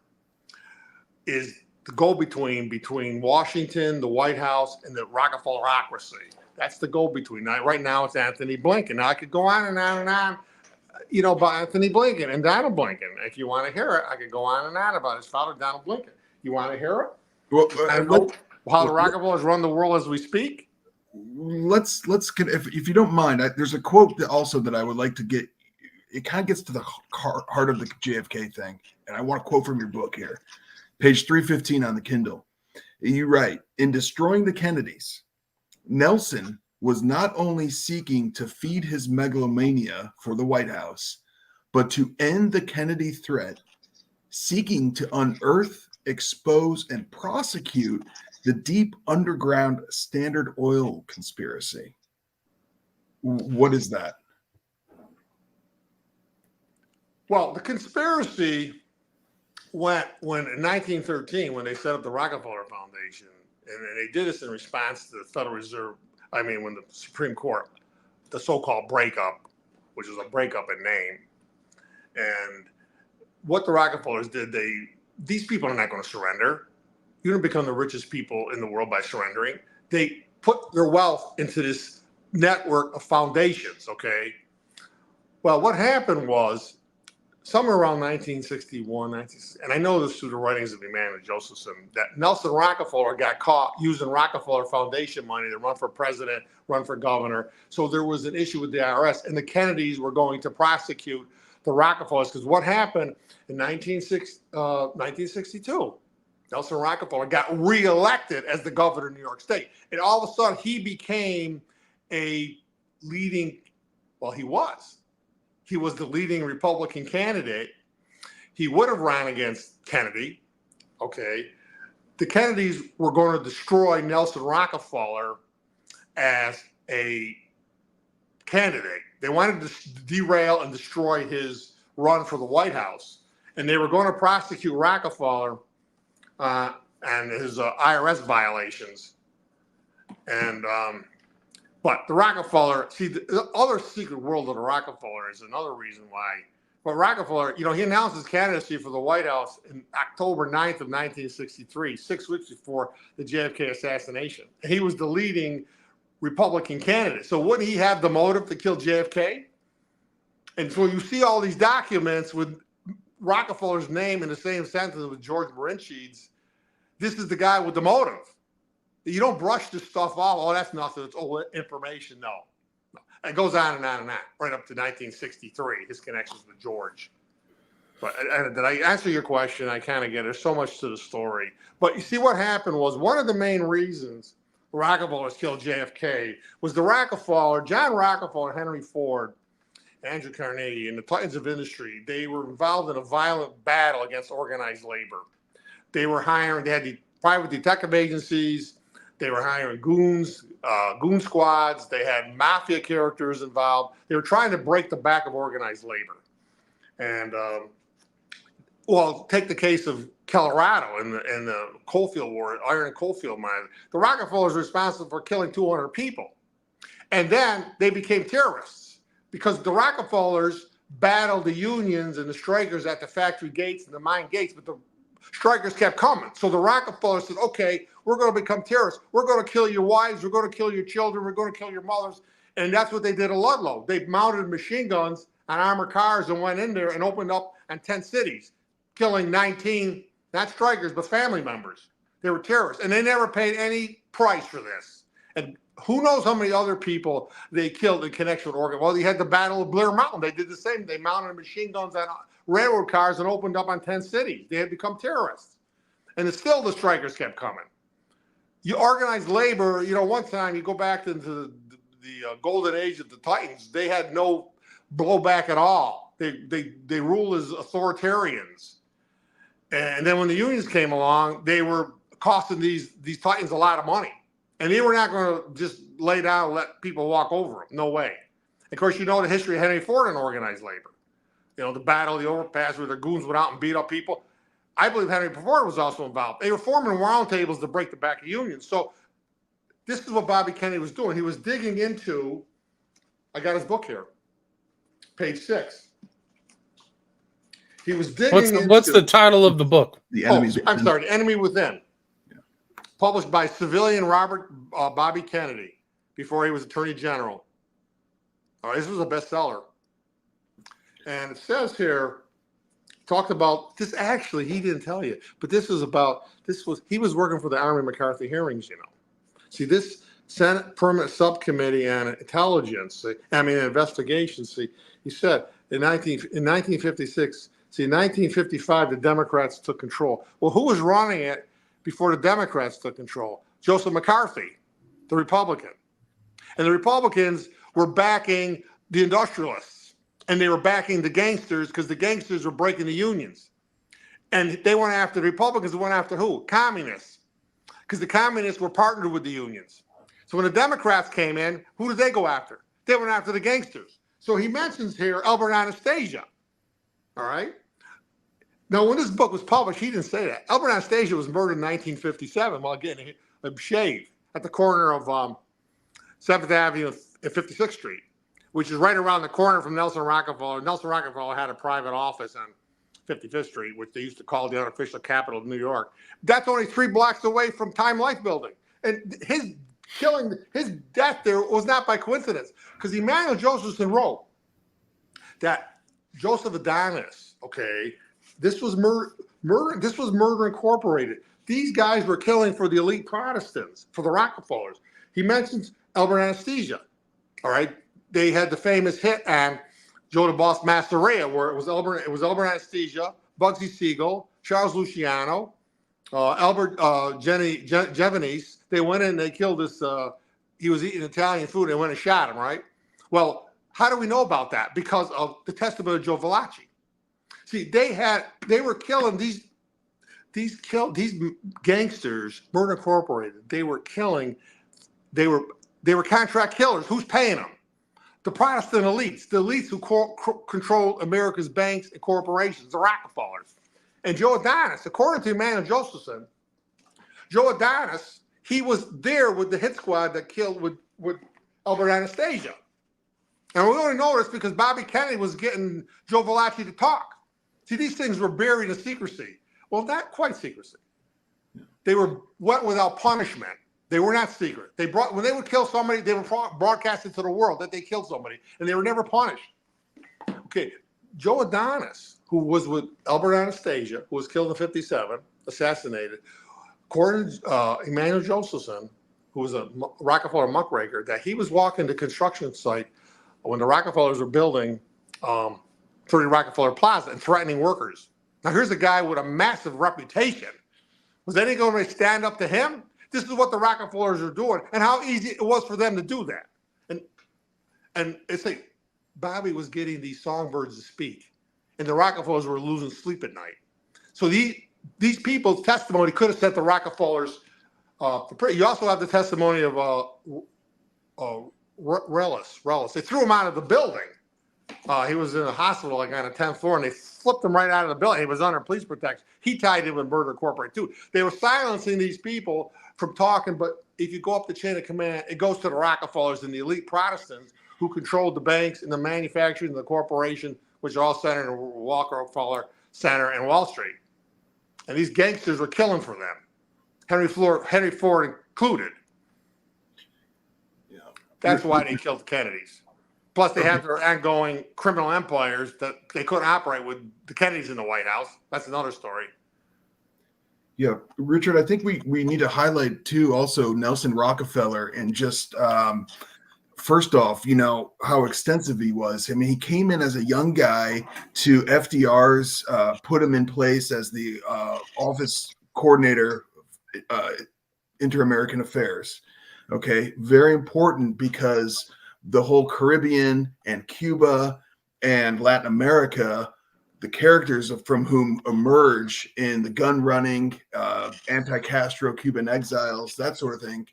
is the go-between between Washington, the White House, and the Rockefellerocracy. That's the go-between. Now, right now, it's Anthony Blinken. Now, I could go on and on and on, about Anthony Blinken and Donald Blinken. If you want to hear it, I could go on and on about his father, Donald Blinken. You want to hear it? Well, how the Rockefellers run the world as we speak? Let's if you don't mind, there's a quote that I would like to get. It kind of gets to the heart of the JFK thing, and I want to quote from your book here. Page 315 on the Kindle. You write, in destroying the Kennedys, Nelson was not only seeking to feed his megalomania for the White House, but to end the Kennedy threat, seeking to unearth, expose, and prosecute the deep underground Standard Oil conspiracy. What is that? Well, the conspiracy when in 1913, when they set up the Rockefeller Foundation, and they did this in response to the Federal Reserve, when the Supreme Court, the so-called breakup, which was a breakup in name, and what the Rockefellers did, these people are not going to surrender. You don't become the richest people in the world by surrendering. They put their wealth into this network of foundations, okay? Well, what happened was, somewhere around 1961, and I know this through the writings of Emanuel Josephson, that Nelson Rockefeller got caught using Rockefeller Foundation money to run for president, run for governor. So there was an issue with the IRS, and the Kennedys were going to prosecute the Rockefellers, because what happened in 1962, Nelson Rockefeller got reelected as the governor of New York State. And all of a sudden, he became he was the leading Republican candidate. He would have ran against Kennedy. Okay. The Kennedys were going to destroy Nelson Rockefeller as a candidate. They wanted to derail and destroy his run for the White House. And they were going to prosecute Rockefeller and his IRS violations. And but the Rockefeller, the other secret world of the Rockefeller is another reason why. But Rockefeller, he announced his candidacy for the White House in October 9th of 1963, 6 weeks before the JFK assassination. And he was the leading Republican candidate. So wouldn't he have the motive to kill JFK? And so you see all these documents with Rockefeller's name in the same sentence with George Marinsky's. This is the guy with the motive. You don't brush this stuff off. Oh, that's nothing. It's old information. No. It goes on and on and on, right up to 1963, his connections with George. But did I answer your question? I kind of get it. There's so much to the story. But you see what happened was one of the main reasons Rockefeller killed JFK was John Rockefeller, Henry Ford, Andrew Carnegie, and the titans of industry. They were involved in a violent battle against organized labor. They had the private detective agencies. They were hiring goons, goon squads. They had mafia characters involved. They were trying to break the back of organized labor. And, take the case of Colorado and the coalfield war, iron and coalfield mine. The Rockefellers were responsible for killing 200 people. And then they became terrorists because the Rockefellers battled the unions and the strikers at the factory gates and the mine gates, but the strikers kept coming. So the Rockefellers said, okay, we're going to become terrorists. We're going to kill your wives. We're going to kill your children. We're going to kill your mothers. And that's what they did at Ludlow. They mounted machine guns on armored cars and went in there and opened up on 10 cities, killing 19, not strikers, but family members. They were terrorists. And they never paid any price for this. And who knows how many other people they killed in connection with Oregon. Well, you had the Battle of Blair Mountain. They did the same. They mounted machine guns on railroad cars and opened up on 10 cities. They had become terrorists. And still the strikers kept coming. You organized labor, one time you go back into the golden age of the Titans, they had no blowback at all. They ruled as authoritarians. And then when the unions came along, they were costing these Titans a lot of money. And they were not going to just lay down and let people walk over them. No way. Of course, the history of Henry Ford and organized labor. The battle of the overpass where the goons went out and beat up people. I believe Henry Ford was also involved. They were forming roundtables to break the back of unions. So this is what Bobby Kennedy was doing. He was digging into, I got his book here, page 6. He was digging What's the title of the book? The Enemies Within. I'm sorry, The Enemy Within. Yeah. Published by civilian Bobby Kennedy before he was Attorney General. All right, this was a bestseller. And it says here, talked about this. Actually, he didn't tell you, but he was working for the Army McCarthy hearings. See, this Senate Permanent Subcommittee on Intelligence, investigations. He said in 1956. See, in 1955, the Democrats took control. Well, who was running it before the Democrats took control? Joseph McCarthy, the Republican. And the Republicans were backing the industrialists. And they were backing the gangsters because the gangsters were breaking the unions. And they went after, the Republicans went after who? Communists. Because the communists were partnered with the unions. So when the Democrats came in, who did they go after? They went after the gangsters. So he mentions here Albert Anastasia. All right? Now, when this book was published, he didn't say that. Albert Anastasia was murdered in 1957 while getting a shave at the corner of 7th Avenue and 56th Street, which is right around the corner from Nelson Rockefeller. Nelson Rockefeller had a private office on 55th Street, which they used to call the unofficial capital of New York. That's only 3 blocks away from Time Life Building. And his death there was not by coincidence, because Emanuel Josephson wrote that Joseph Adonis, this was murder. This was Murder Incorporated. These guys were killing for the elite Protestants, for the Rockefellers. He mentions Albert Anastasia. All right. They had the famous hit on Joe the Boss Masseria, where it was Albert Anastasia, Bugsy Siegel, Charles Luciano, Albert Gevanese. They went in, they killed this, he was eating Italian food, and they went and shot him, right? Well, how do we know about that? Because of the testimony of Joe Valachi. See, they were killing these gangsters, Murder Incorporated. They were killing, they were contract killers. Who's paying them? The Protestant elites, the elites who control America's banks and corporations, the Rockefellers. And Joe Adonis, according to Emanuel Josephson, Joe Adonis, he was there with the hit squad that killed with Albert Anastasia. And we only know this because Bobby Kennedy was getting Joe Valachi to talk. See, these things were buried in secrecy. Well, not quite secrecy. They were went without punishment. They were not secret. When they would kill somebody, they were broadcasted to the world that they killed somebody, and they were never punished. Okay, Joe Adonis, who was with Albert Anastasia, who was killed in '57, assassinated, according to Emmanuel Josephson, who was a Rockefeller muckraker, that he was walking the construction site when the Rockefellers were building 30 Rockefeller Plaza and threatening workers. Now, here's a guy with a massive reputation. Was anyone going to stand up to him? This is what the Rockefellers are doing, and how easy it was for them to do that. And it's like Bobby was getting these songbirds to speak, and the Rockefellers were losing sleep at night. So these people's testimony could have set the Rockefellers. You also have the testimony of Rellis. They threw him out of the building. He was in a hospital like on the 10th floor, and they flipped him right out of the building. He was under police protection. He tied in with Murder Corporate too. They were silencing these people from talking, but if you go up the chain of command, it goes to the Rockefellers and the elite Protestants who controlled the banks and the manufacturing and the corporation, which are all centered in Rockefeller Center and Wall Street. And these gangsters were killing for them, Henry Ford included. Yeah. That's why they killed the Kennedys. Plus, they had their ongoing criminal empires that they couldn't operate with the Kennedys in the White House. That's another story. Yeah, Richard, I think we need to highlight too also Nelson Rockefeller and just first off, how extensive he was. I mean, he came in as a young guy to FDR's, put him in place as the office coordinator, Inter-American Affairs. Okay, very important because the whole Caribbean and Cuba and Latin America, the characters from whom emerge in the gun running, anti-Castro Cuban exiles, that sort of thing,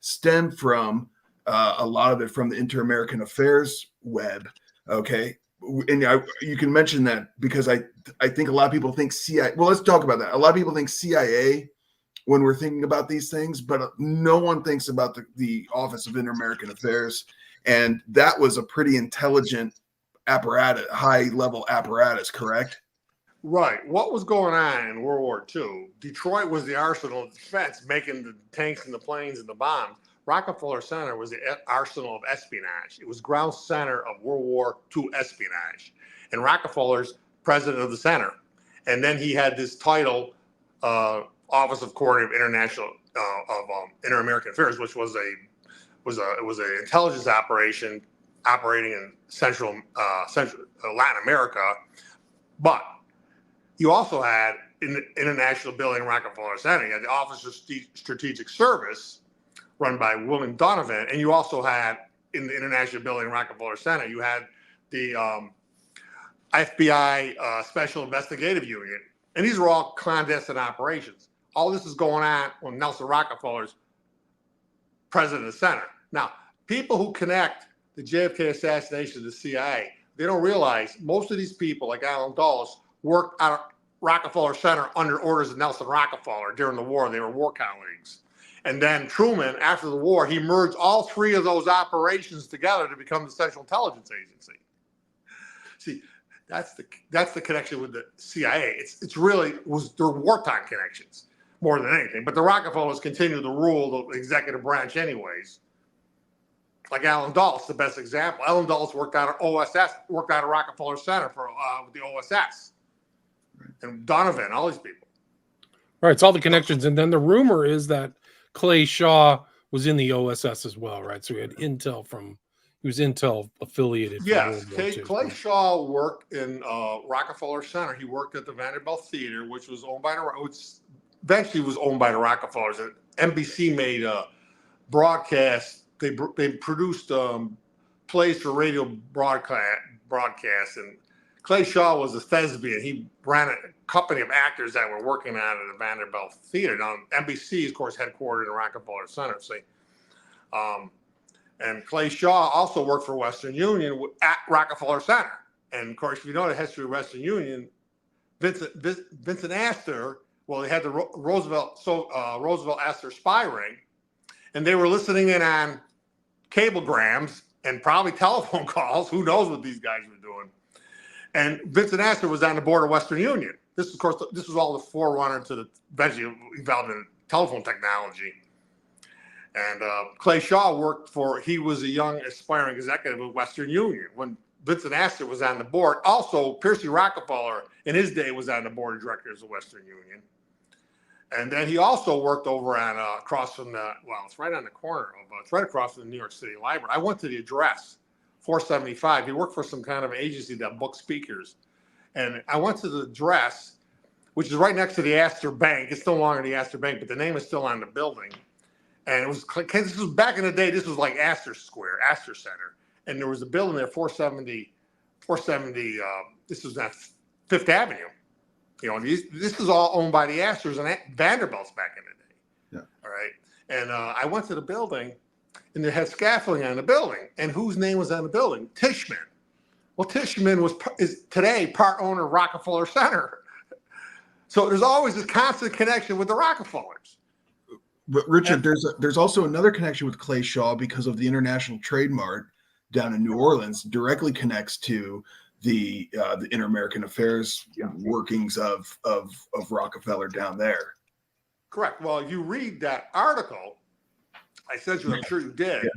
stem from a lot of it from the Inter-American Affairs web. Okay. And you can mention that because I think a lot of people think CIA. Well, let's talk about that. A lot of people think CIA when we're thinking about these things, but no one thinks about the Office of Inter-American Affairs. And that was a pretty intelligent apparatus, high-level apparatus, correct? Right. What was going on in World War II? Detroit was the arsenal of defense, making the tanks and the planes and the bombs. Rockefeller Center was the arsenal of espionage. It was ground center of World War II espionage. And Rockefeller's president of the center. And then he had this title, Office of Coordinator of International Inter-American Affairs, which was an intelligence operation operating in central Latin America. But you also had in the International Building Rockefeller Center, you had the Office of Strategic Service run by William Donovan, and you also had in the International Building Rockefeller Center, you had the FBI Special Investigative Unit, and these were all clandestine operations. All this is going on when Nelson Rockefeller's president of the center. Now, people who connect the JFK assassination to the CIA, they don't realize most of these people, like Allen Dulles, worked at Rockefeller Center under orders of Nelson Rockefeller during the war. They were war colleagues. And then Truman, after the war, he merged all three of those operations together to become the Central Intelligence Agency. See, that's the connection with the CIA. It's really was their wartime connections more than anything. But the Rockefellers continue to rule the executive branch anyways. Like Allen Dulles, the best example. Allen Dulles worked out of OSS, worked out of Rockefeller Center for with the OSS. And Donovan, all these people. Right, it's all the connections. And then the rumor is that Clay Shaw was in the OSS as well, right? So he had intel he was intel affiliated. Yes, Clay Shaw worked in Rockefeller Center. He worked at the Vanderbilt Theater, which was owned by eventually was owned by the Rockefellers. NBC made a broadcast. They produced plays for radio broadcast, and Clay Shaw was a thespian. He ran a company of actors that were working out at the Vanderbilt Theater. Now, NBC, of course, headquartered in Rockefeller Center. See, and Clay Shaw also worked for Western Union at Rockefeller Center. And of course, if you know the history of Western Union, Vincent Astor. Well, they had the Roosevelt Astor spy ring, and they were listening in on cablegrams and probably telephone calls. Who knows what these guys were doing? And Vincent Astor was on the board of Western Union. This, of course, this was all the forerunner to the eventually evolved in telephone technology. And Clay Shaw he was a young aspiring executive of Western Union when Vincent Astor was on the board. Also, Percy Rockefeller in his day was on the board of directors of Western Union. And then he also worked over on across from the, well, it's right on the corner of, it's right across from the New York City Library. I went to the address, 475. He worked for some kind of agency that booked speakers. And I went to the address, which is right next to the Astor Bank. It's no longer the Astor Bank, but the name is still on the building. And it was, this was back in the day, this was like Astor Square, Astor Center. And there was a building there, 470, this was at Fifth Avenue. You know, this is all owned by the Astors and Vanderbilts back in the day. Yeah. All right. And I went to the building, and they had scaffolding on the building. And whose name was on the building? Tishman. Well, Tishman is today part owner of Rockefeller Center. So there's always this constant connection with the Rockefellers. But Richard, there's also another connection with Clay Shaw because of the International Trade Mart down in New Orleans. Directly connects to the Inter-American Affairs workings of Rockefeller down there. Correct. Well, you read that article I sent you, I'm sure you did.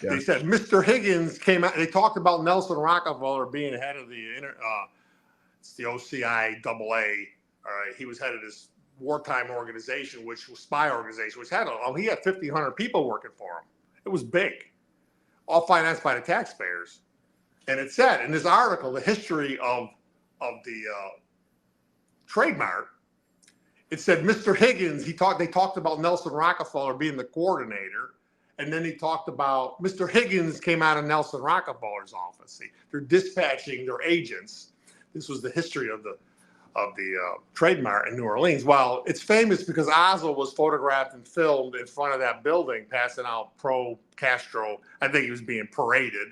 Yeah. They said Mr. Higgins came out. They talked about Nelson Rockefeller being head of it's the OCI AA. All right, he was head of this wartime organization, which was spy organization, which had he had 1,500 people working for him. It was big, all financed by the taxpayers. And it said in this article, the history of the Trade Mart, it said Mr. Higgins, they talked about Nelson Rockefeller being the coordinator. And then he talked about Mr. Higgins came out of Nelson Rockefeller's office. They're dispatching their agents. This was the history of the Trade Mart in New Orleans. Well, it's famous because Oswald was photographed and filmed in front of that building, passing out pro-Castro. I think he was being paraded,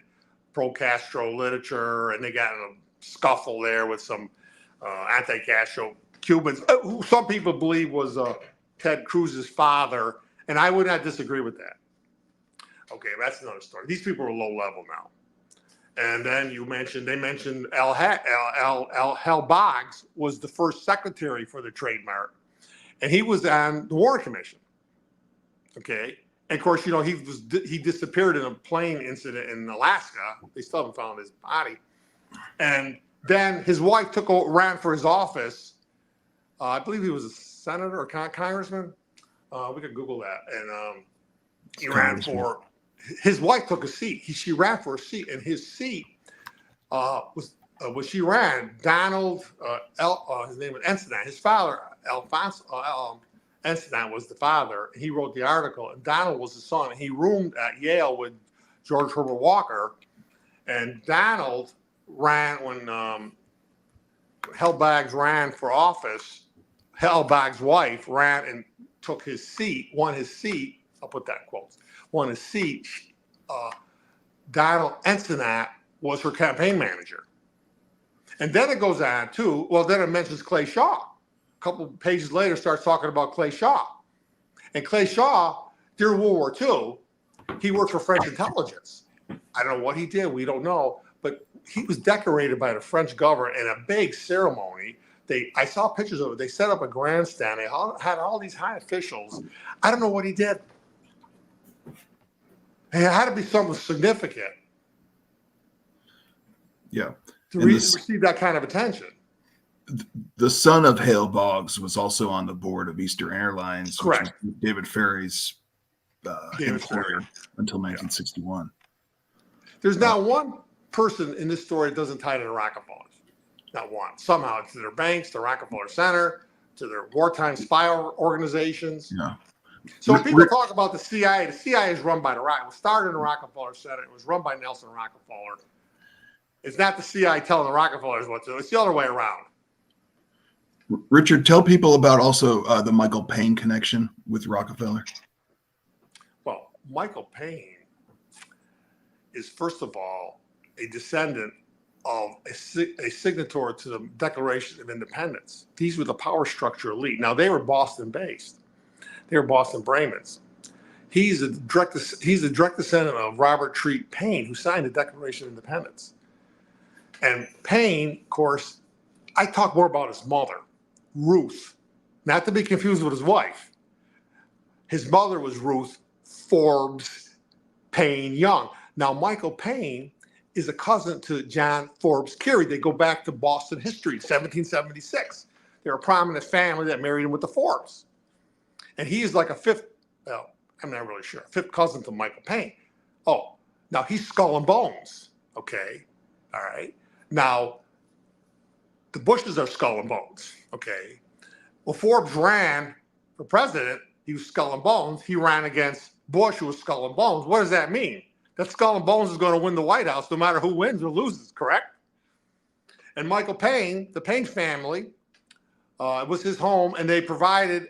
pro-Castro literature, and they got in a scuffle there with some anti-Castro Cubans, who some people believe was Ted Cruz's father, and I would not disagree with that. Okay, that's another story. These people are low level now. And then they mentioned Hal Boggs was the first secretary for the Trade Mart, and he was on the Warren Commission. Okay, and of course, you know, he disappeared in a plane incident in Alaska. They still haven't found his body. And then his wife ran for his office. I believe he was a senator or congressman. We could Google that. And he ran for. His wife took a seat. She ran for a seat, and his seat was when she ran. Donald, his name was Ensign. His father, Alphonso Ensign, was the father. He wrote the article, and Donald was the son. He roomed at Yale with George Herbert Walker, and Donald ran when Hal Boggs ran for office. Hal Boggs' wife ran and took his seat, won his seat. I'll put that in quotes. Won his seat. Donald Ensign was her campaign manager. And then it goes on to, then it mentions Clay Shaw. A couple of pages later starts talking about Clay Shaw. And Clay Shaw, during World War II, he worked for French intelligence. I don't know what he did. We don't know. But he was decorated by the French government in a big ceremony. I saw pictures of it. They set up a grandstand. They had all these high officials. I don't know what he did. It had to be something significant. Yeah. To receive that kind of attention. The son of Hale Boggs was also on the board of Eastern Airlines, correct? Which was David Ferry's employer until 1961. There's not one person in this story that doesn't tie to the Rockefellers. Not one. Somehow it's to their banks, the Rockefeller Center, to their wartime spy organizations. Yeah. So when people talk about the CIA is run by the Rock. It was started in the Rockefeller Center. It was run by Nelson Rockefeller. It's not the CIA telling the Rockefellers what to do. It's the other way around. Richard, tell people about also the Michael Payne connection with Rockefeller. Well, Michael Payne is, first of all, a descendant of a signatory to the Declaration of Independence. These were the power structure elite. Now, they were Boston-based. They were Boston Brahmins. He's a direct descendant of Robert Treat Paine, who signed the Declaration of Independence. And Paine, of course, I talk more about his mother, Ruth, not to be confused with his wife. His mother was Ruth Forbes Payne Young. Now, Michael Payne is a cousin to John Forbes Carey. They go back to Boston history, 1776. They're a prominent family that married him with the Forbes. And he is like a fifth, well, I'm not really sure, fifth cousin to Michael Payne. Oh, now he's Skull and Bones. Okay. All right. Now, the Bushes are Skull and Bones. Okay. Well, Forbes ran for president. He was Skull and Bones. He ran against Bush, who was Skull and Bones. What does that mean? That Skull and Bones is going to win the White House no matter who wins or loses, correct? And Michael Payne, the Payne family, it was his home, and they provided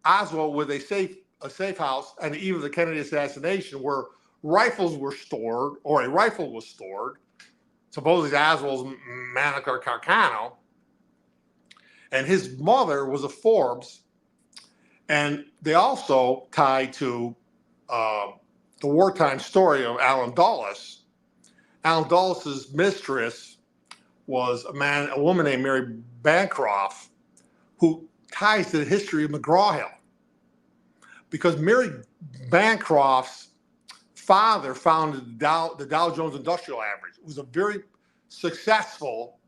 Oswald with a safe house on the eve of the Kennedy assassination where rifles were stored, or a rifle was stored, supposedly Oswald's Manicure Carcano, and his mother was a Forbes, and they also tied to the wartime story of Allen Dulles. Allen Dulles' mistress was a woman named Mary Bancroft, who ties to the history of McGraw-Hill. Because Mary Bancroft's father founded the Dow Jones Industrial Average. It was a very successful,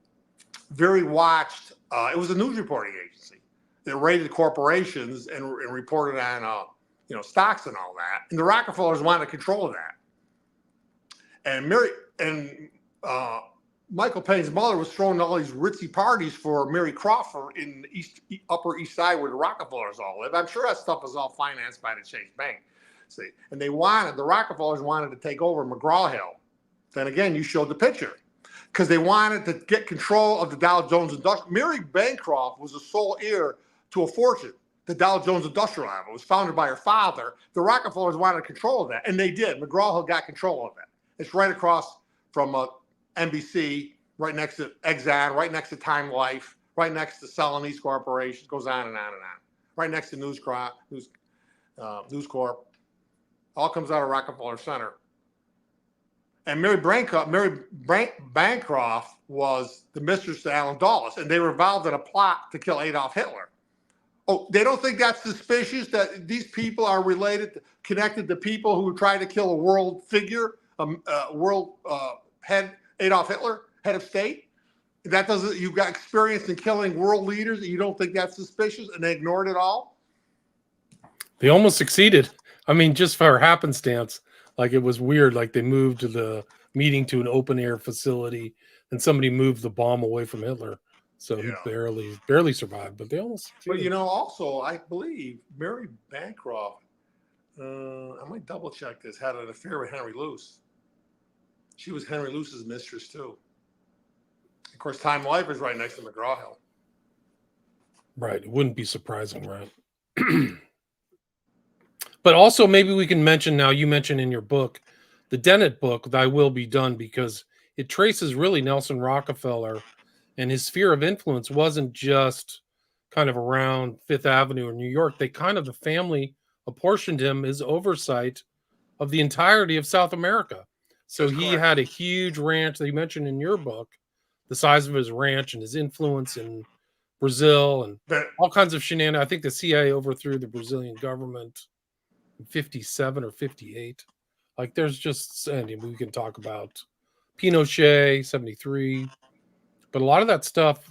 very watched, it was a news reporting agency that rated corporations and reported on stocks and all that. And the Rockefellers wanted control of that. And Michael Payne's mother was throwing all these ritzy parties for Mary Crawford in the Upper East Side where the Rockefellers all live. I'm sure that stuff was all financed by the Chase Bank. See, and the Rockefellers wanted to take over McGraw-Hill. Then again, you showed the picture because they wanted to get control of the Dow Jones Industrial. Mary Bancroft was the sole heir to a fortune. The Dow Jones Industrial Average was founded by her father. The Rockefellers wanted control of that, and they did. McGraw-Hill got control of it. It's right across from NBC, right next to Exxon, right next to Time Life, right next to Celanese Corporation. Goes on and on and on. Right next to News Corp. All comes out of Rockefeller Center. And Mary Bancroft was the mistress to Allen Dulles, and they were involved in a plot to kill Adolf Hitler. Oh, they don't think that's suspicious that these people are connected to people who tried to kill a world figure, world head, Adolf Hitler, head of state? That doesn't, you've got experience in killing world leaders, and you don't think that's suspicious, and they ignored it all? They almost succeeded. I mean, just for happenstance, like it was weird. Like they moved the meeting to an open air facility, and somebody moved the bomb away from Hitler. So he barely survived, but they almost succeeded. But also, I believe Mary Bancroft, I might double check this, had an affair with Henry Luce. She was Henry Luce's mistress too. Of course, Time Life is right next to McGraw-Hill. Right. It wouldn't be surprising, right? But also maybe we can mention now, you mentioned in your book, the Dennett book, Thy Will Be Done, because it traces really Nelson Rockefeller, and his sphere of influence wasn't just kind of around Fifth Avenue or New York. The family apportioned him his oversight of the entirety of South America. So he had a huge ranch that you mentioned in your book, the size of his ranch and his influence in Brazil and all kinds of shenanigans. I think the CIA overthrew the Brazilian government in 57 or 58. Like there's just, and we can talk about Pinochet, 73. But a lot of that stuff,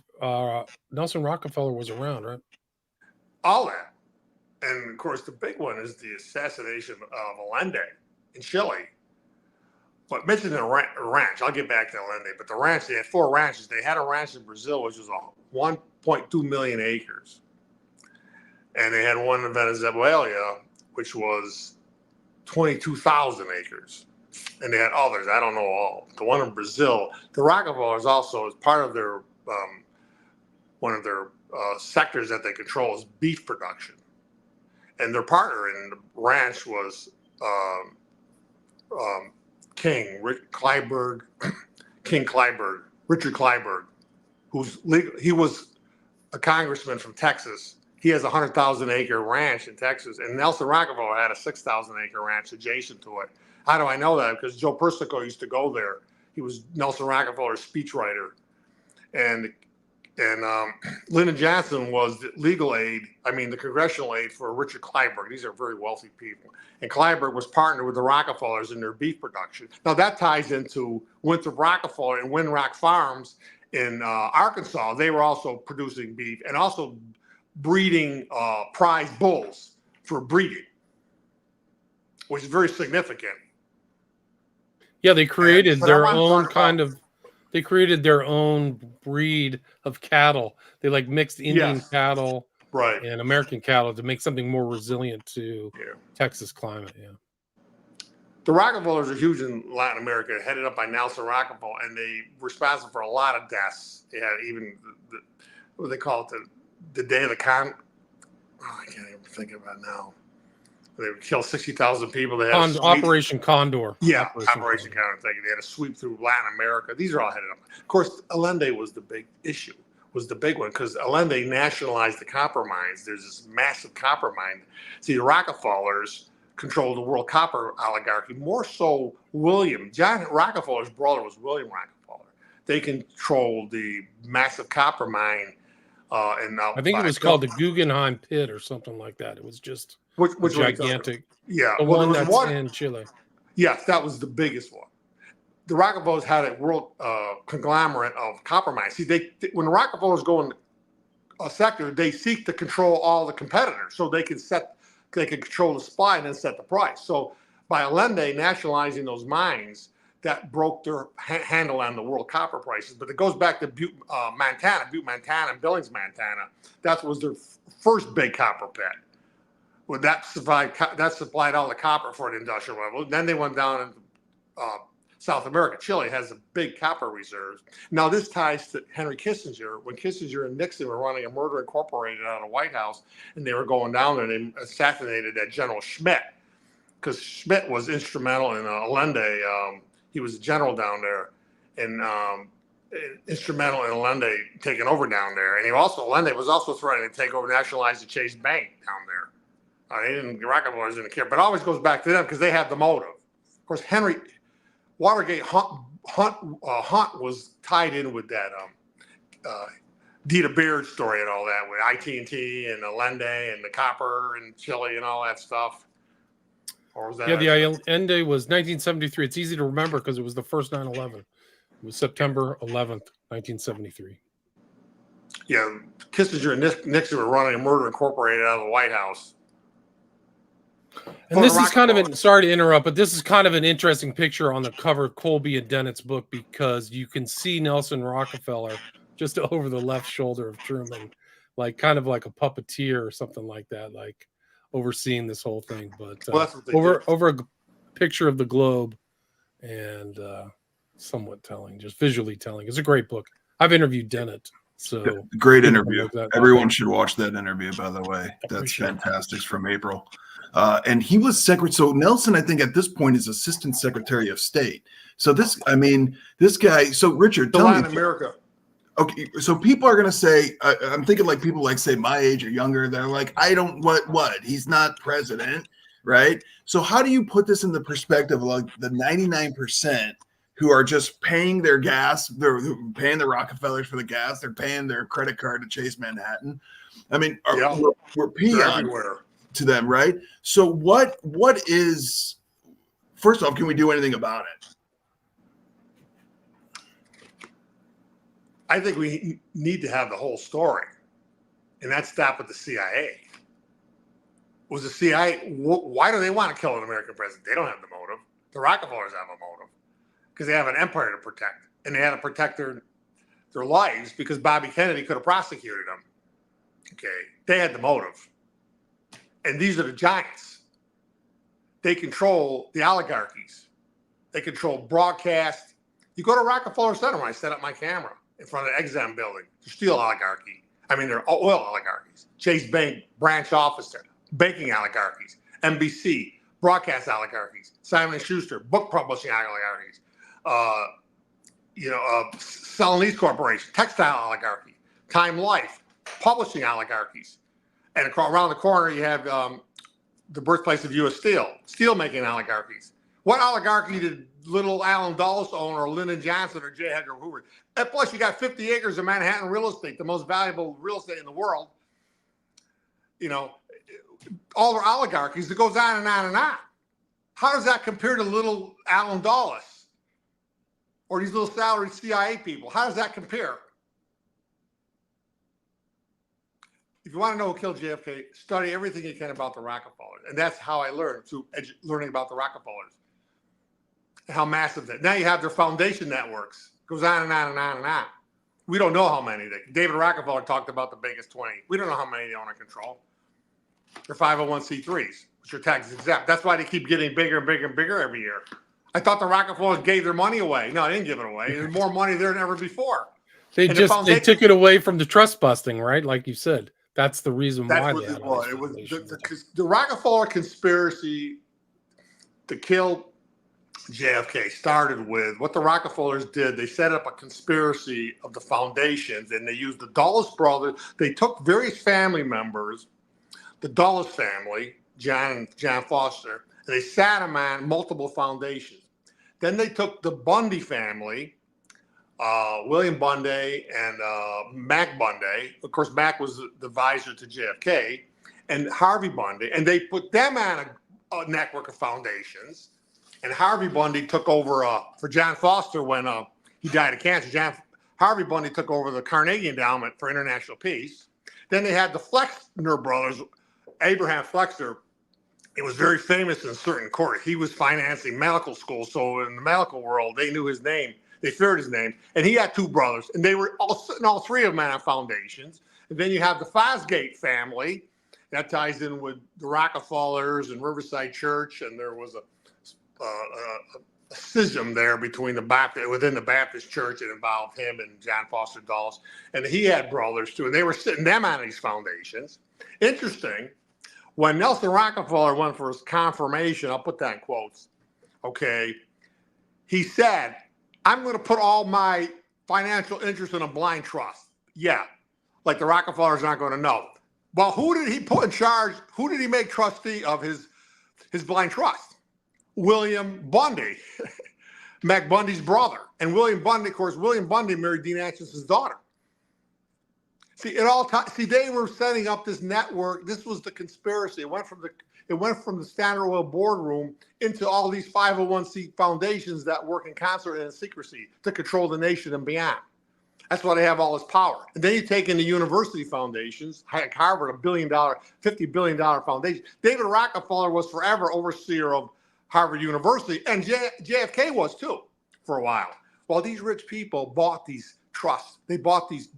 Nelson Rockefeller was around, right? All that. And of course, the big one is the assassination of Allende in Chile. But mentioning the ranch, I'll get back to Allende, but the ranch, they had 4 ranches. They had a ranch in Brazil, which was 1.2 million acres. And they had one in Venezuela, which was 22,000 acres. And they had others. I don't know all. The one in Brazil, the Rockefellers also, as part of their one of their sectors that they control is beef production. And their partner in the ranch was Richard Clyburn, he was a congressman from Texas. He has a 100,000 acre ranch in Texas, and Nelson Rockefeller had a 6,000 acre ranch adjacent to it. How do I know that? Because Joe Persico used to go there. He was Nelson Rockefeller's speechwriter, and And Lyndon Johnson was the legal aid, the congressional aid for Richard Clyburn. These are very wealthy people. And Clyburn was partnered with the Rockefellers in their beef production. Now that ties into Winthrop Rockefeller and Winrock Farms in Arkansas. They were also producing beef and also breeding prize bulls for breeding, which is very significant. Yeah, they created And- but their I wanna own talk kind about- of. They created their own breed of cattle. They like mixed Indian Yes. cattle Right. and American cattle to make something more resilient to Yeah. Texas climate. Yeah. The Rockefellers are huge in Latin America, headed up by Nelson Rockefeller, and they were responsible for a lot of deaths. They had even what do they call it, the day of the I can't even think about it now. They would kill 60,000 people. They had a sweep. Operation Condor. Yeah, Operation Condor. They had a sweep through Latin America. These are all headed up. Of course, Allende was the big issue, was the big one, because Allende nationalized the copper mines. There's this massive copper mine. See, the Rockefellers controlled the world copper oligarchy, more so John Rockefeller's brother was William Rockefeller. They controlled the massive copper mine. I think it was called the Guggenheim Pit or something like that. It was just which gigantic. Yeah, The one that's in Chile. Yes, that was the biggest one. The Rockefellers had a world conglomerate of copper mines. See, when the Rockefellers go in a sector, they seek to control all the competitors, so they can control the supply and then set the price. So by Allende nationalizing those mines, that broke their handle on the world copper prices. But it goes back to Butte, Montana, and Billings, Montana. That was their first big copper pit. Well, that supplied all the copper for the industrial level. Then they went down into South America. Chile has a big copper reserves. Now this ties to Henry Kissinger. When Kissinger and Nixon were running a murder incorporated out of the White House, and they were going down there, and they assassinated that General Schmidt, because Schmidt was instrumental in Allende. He was a general down there, and instrumental in Allende taking over down there. And Allende was also threatening to take over, nationalize the Chase Bank down there. The Rockefellers didn't care, but it always goes back to them because they have the motive. Of course, Watergate Hunt was tied in with that Dita Beard story and all that with IT&T and Allende and the copper and Chile and all that stuff. Or was that? Yeah, the Allende was 1973. It's easy to remember because it was the first 9/11. It was September 11th, 1973. Yeah, Kissinger and Nixon were running a murder incorporated out of the White House. And this is kind of sorry to interrupt, but this is kind of an interesting picture on the cover of Colby and Dennett's book because you can see Nelson Rockefeller just over the left shoulder of Truman, like kind of like a puppeteer or something like that, like overseeing this whole thing. But over a picture of the globe and somewhat telling, just visually telling. It's a great book. I've interviewed Dennett. So great interview. Everyone should watch that interview, by the way. That's fantastic. It's from April. And he was secretary. So Nelson, I think at this point is assistant secretary of state. So this guy, so Richard, tell me. America. Okay. So people are going to say, I'm thinking like people like say my age or younger. They're like, what? He's not president. Right. So how do you put this in the perspective of like the 99% who are just paying their gas? They're paying the Rockefellers for the gas. They're paying their credit card to Chase Manhattan. I mean, we're peons to them, right? So what is, first off, can we do anything about it? I think we need to have the whole story, and that stopped with the CIA. Was the CIA, why do they want to kill an American president? They don't have the motive. The Rockefellers have a motive because they have an empire to protect, and they had to protect their lives because Bobby Kennedy could have prosecuted them. Okay, they had the motive. And these are the giants. They control the oligarchies. They control broadcast. You go to Rockefeller Center when I set up my camera in front of the Exxon building, the steel oligarchy. They're oil oligarchies. Chase Bank branch office there, banking oligarchies. NBC, broadcast oligarchies. Simon & Schuster, book publishing oligarchies. Celanese Corporation, textile oligarchy. Time Life, publishing oligarchies. And around the corner, you have the birthplace of U.S. Steel, steel-making oligarchies. What oligarchy did little Alan Dulles own, or Lyndon Johnson, or J. Edgar Hoover? And plus, you got 50 acres of Manhattan real estate, the most valuable real estate in the world. You know, all their oligarchies. It goes on and on and on. How does that compare to little Alan Dulles or these little salaried CIA people? How does that compare? If you want to know who killed JFK, study everything you can about the Rockefellers. And that's how I learned, through learning about the Rockefellers. How massive that. Now you have their foundation networks. Goes on and on and on and on. We don't know how many. David Rockefeller talked about the biggest 20. We don't know how many they own and control. They're 501c3s, which are tax exempt. That's why they keep getting bigger and bigger and bigger every year. I thought the Rockefellers gave their money away. No, they didn't give it away. There's more money there than ever before. They took it away from the trust busting, right? Like you said. That's the reason why they had all these foundations. The Rockefeller conspiracy to kill JFK started with what the Rockefellers did. They set up a conspiracy of the foundations, and they used the Dulles brothers. They took various family members, the Dulles family, John and John Foster, and they sat them on multiple foundations. Then they took the Bundy family, William Bundy and Mac Bundy. Of course, Mac was the advisor to JFK, and Harvey Bundy, and they put them on a network of foundations. And Harvey Bundy took over for John Foster when he died of cancer. Harvey Bundy took over the Carnegie Endowment for International Peace. Then they had the Flexner brothers, Abraham Flexner. He was very famous in certain courts. He was financing medical schools, so in the medical world, they knew his name. They feared his name. And he had two brothers, and they were all three of them on foundations. And then you have the Fosgate family. That ties in with the Rockefellers and Riverside Church, and there was a schism there between within the Baptist church. It involved him and John Foster Dulles, and he had brothers too, and they were sitting them on these foundations. Interesting, when Nelson Rockefeller went for his confirmation, I'll put that in quotes, okay, he said, I'm going to put all my financial interest in a blind trust. Yeah, like the Rockefellers aren't going to know. Well, who did he put in charge? Who did he make trustee of his blind trust? William Bundy, Mac Bundy's brother. And William Bundy, of course, William Bundy married Dean Achenson's daughter. See, they were setting up this network. This was the conspiracy. It went from the Standard Oil boardroom into all these 501c foundations that work in concert and in secrecy to control the nation and beyond. That's why they have all this power. And then you take in the university foundations, like Harvard, $50 billion foundation. David Rockefeller was forever overseer of Harvard University, and JFK was too for a while. Well, these rich people bought these trusts. They bought these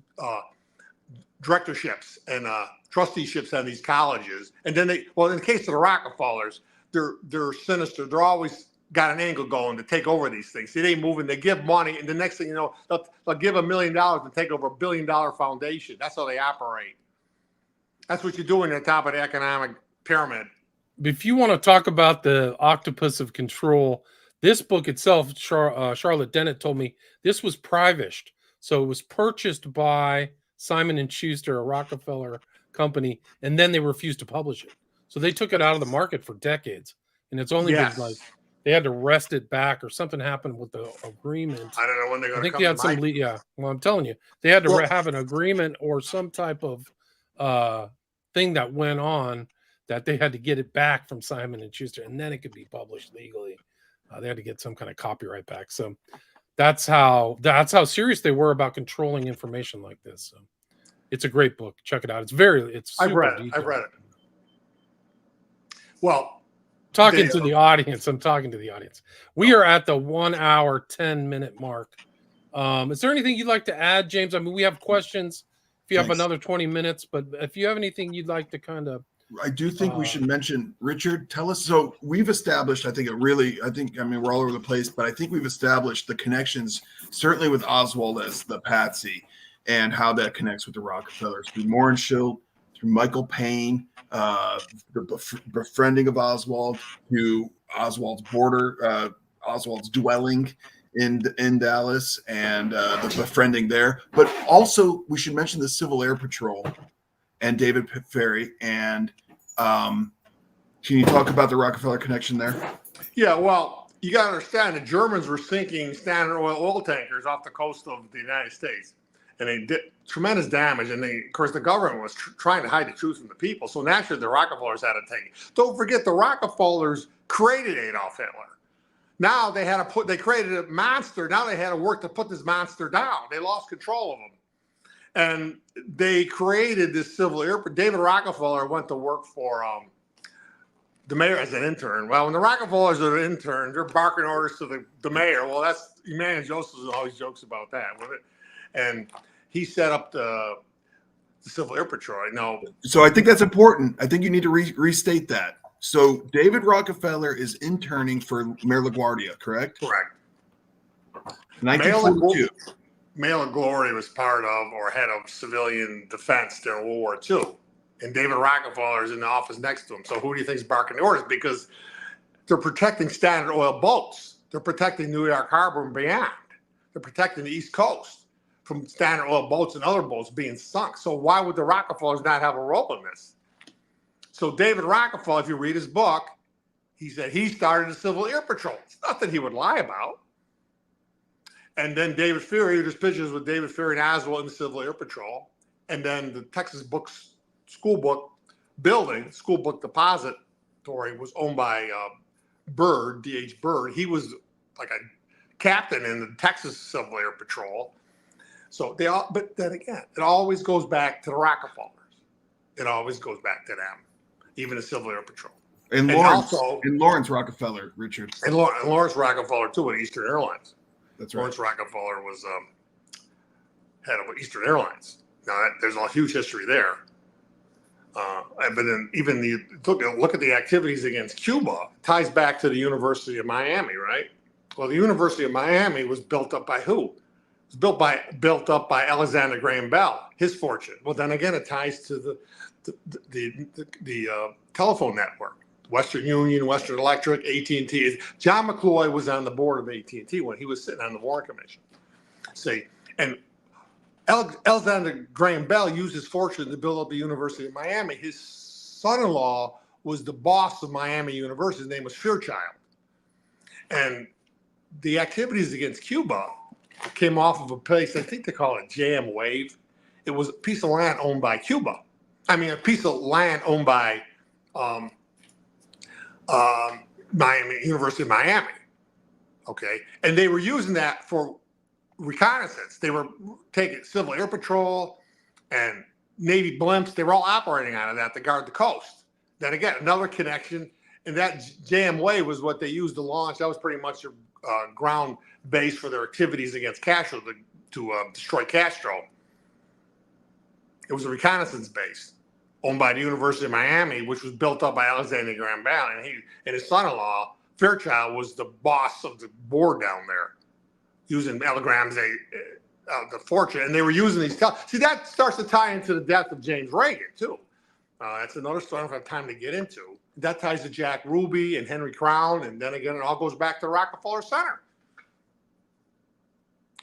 directorships and trusteeships on these colleges. And then in the case of the Rockefellers, they're sinister. They're always got an angle going to take over these things. See, they move and they give money, and the next thing you know, they'll give $1 million to take over $1 billion foundation. That's how they operate. That's what you do when you're at the top of the economic pyramid. If you want to talk about the octopus of control, this book itself, Charlotte Dennett told me this was privated. So it was purchased by Simon & Schuster, a Rockefeller company, and then they refused to publish it. So they took it out of the market for decades. And it's only been like they had to wrest it back, or something happened with the agreement. I don't know when they're going to come. I think they had well, I'm telling you, they had to have an agreement or some type of thing that went on that they had to get it back from Simon & Schuster, and then it could be published legally. They had to get some kind of copyright back. So that's how serious they were about controlling information like this. So it's a great book. Check it out. I've read it. Well, I'm talking to the audience. We are at the 1 hour, 10-minute mark. Is there anything you'd like to add, James? I mean, we have questions if you have another 20 minutes, but if you have anything you'd like to kind of. I do think we should mention, Richard, tell us. So we've established, I mean, we're all over the place, but I think we've established the connections, certainly with Oswald as the patsy, and how that connects with the Rockefellers through Mohrenschildt, through Michael Payne, the befriending of Oswald, through Oswald's Oswald's dwelling in Dallas, and the befriending there. But also, we should mention the Civil Air Patrol and David Ferry. And can you talk about the Rockefeller connection there? Yeah, well, you got to understand the Germans were sinking Standard oil tankers off the coast of the United States, and they did tremendous damage. And of course, the government was trying to hide the truth from the people. So naturally, the Rockefellers had to take it. Don't forget, the Rockefellers created Adolf Hitler. Now they created a monster. Now they had to work to put this monster down. They lost control of him. And they created this civil airport. David Rockefeller went to work for the mayor as an intern. Well, when the Rockefellers are an intern, they're barking orders to the mayor. Well, that's Emmanuel Joseph always jokes about that with it. And he set up the Civil Air Patrol. No. So I think that's important. I think you need to restate that. So David Rockefeller is interning for Mayor LaGuardia, correct? Correct. 1942. Mayor LaGuardia was part of or head of civilian defense during World War II. And David Rockefeller is in the office next to him. So who do you think is barking the orders? Because they're protecting Standard Oil boats. They're protecting New York Harbor and beyond. They're protecting the East Coast from Standard Oil boats and other boats being sunk. So why would the Rockefellers not have a role in this? So David Rockefeller, if you read his book, he said he started the Civil Air Patrol. It's nothing he would lie about. And then David Fury, there's pictures with David Fury and Oswald in the Civil Air Patrol. And then the Texas school book depository was owned by Byrd, D.H. Byrd. He was like a captain in the Texas Civil Air Patrol. So but then again, it always goes back to the Rockefellers. It always goes back to them, even the Civil Air Patrol. And Lawrence Rockefeller, Richard. And Lawrence Rockefeller, too, at Eastern Airlines. That's right. Lawrence Rockefeller was head of Eastern Airlines. Now, there's a huge history there. But then even look at the activities against Cuba ties back to the University of Miami, right? Well, the University of Miami was built up by who? It was built up by Alexander Graham Bell, his fortune. Well, then again, it ties to the telephone network. Western Union, Western Electric, AT&T. John McCloy was on the board of AT&T when he was sitting on the Warren Commission. See, and Alexander Graham Bell used his fortune to build up the University of Miami. His son-in-law was the boss of Miami University. His name was Fairchild. And the activities against Cuba came off of a place, I think they call it Jam Wave. It was a piece of land owned by Cuba. I mean, a piece of land owned by University of Miami. Okay. And they were using that for reconnaissance. They were taking Civil Air Patrol and Navy blimps. They were all operating out of that to guard the coast. Then again, another connection. And that Jam Wave was what they used to launch. That was pretty much their ground base for their activities against Castro to destroy Castro. It was a reconnaissance base owned by the University of Miami, which was built up by Alexander Graham Bell, and his son-in-law Fairchild was the boss of the board down there, using Ella Graham's the fortune, and they were using these. See, that starts to tie into the death of James Reagan too. That's another story I don't have time to get into. That ties to Jack Ruby and Henry Crown, and then again, it all goes back to Rockefeller Center.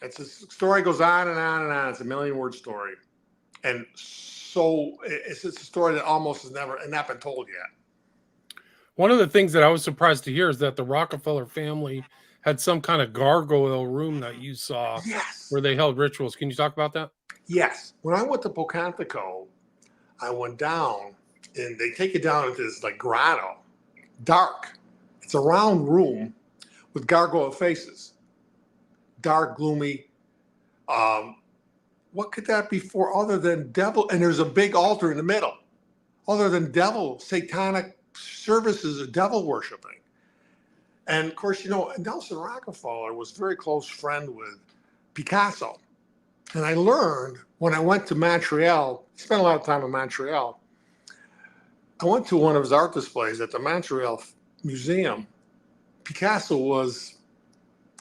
It's a story goes on and on and on. It's a million-word story, and so it's a story that almost has not been told yet. One of the things that I was surprised to hear is that the Rockefeller family had some kind of gargoyle room that you saw, yes, where they held rituals. Can you talk about that? Yes. When I went to Pocantico, I went down, and they take you down into this like grotto, dark. It's a round room with gargoyle faces, dark, gloomy. What could that be for other than devil? And there's a big altar in the middle, other than devil, satanic services of devil worshiping. And of course, Nelson Rockefeller was a very close friend with Picasso. And I learned when I went to Montreal, spent a lot of time in Montreal. I went to one of his art displays at the Montreal Museum. Picasso was,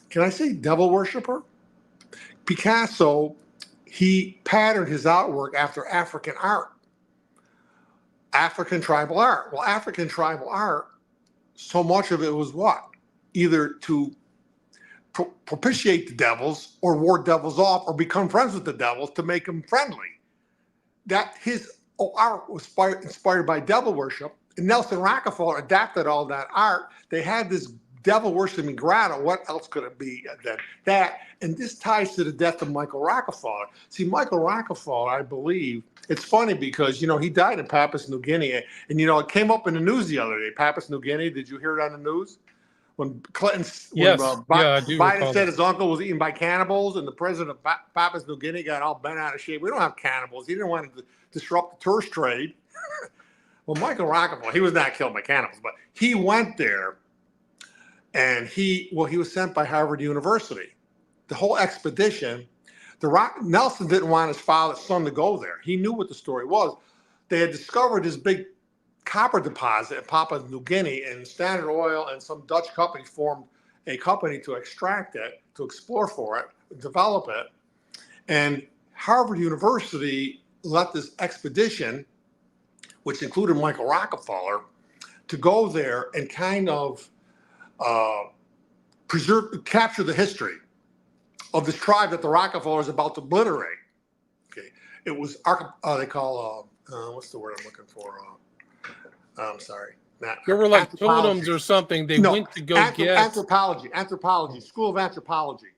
can I say devil worshiper? Picasso, he patterned his artwork after African art, African tribal art. Well, African tribal art, so much of it was what? Either to propitiate the devils or ward devils off or become friends with the devils to make them friendly. That his art was inspired by devil worship. And Nelson Rockefeller adapted all that art. They had this devil worshiping grotto, what else could it be than that? And this ties to the death of Michael Rockefeller. See, Michael Rockefeller, I believe, it's funny because, he died in Papua New Guinea. And, it came up in the news the other day, Papua New Guinea. Did you hear it on the news? When Yes. I do Biden recall said that. his uncle was eaten by cannibals, and the president of Papua New Guinea got all bent out of shape. We don't have cannibals. He didn't want to disrupt the tourist trade. Well, Michael Rockefeller, he was not killed by cannibals, but he went there, and he was sent by Harvard University. The whole expedition, Nelson didn't want his son to go there. He knew what the story was. They had discovered this big copper deposit in Papua New Guinea, and Standard Oil and some Dutch company formed a company to extract it, to explore for it, develop it. And Harvard University let this expedition, which included Michael Rockefeller, to go there and kind of capture the history of this tribe that the Rockefeller is about to obliterate. Okay, it was they call what's the word I'm looking for? I'm sorry. There were like totems or something. They went to go get anthropology, School of Anthropology.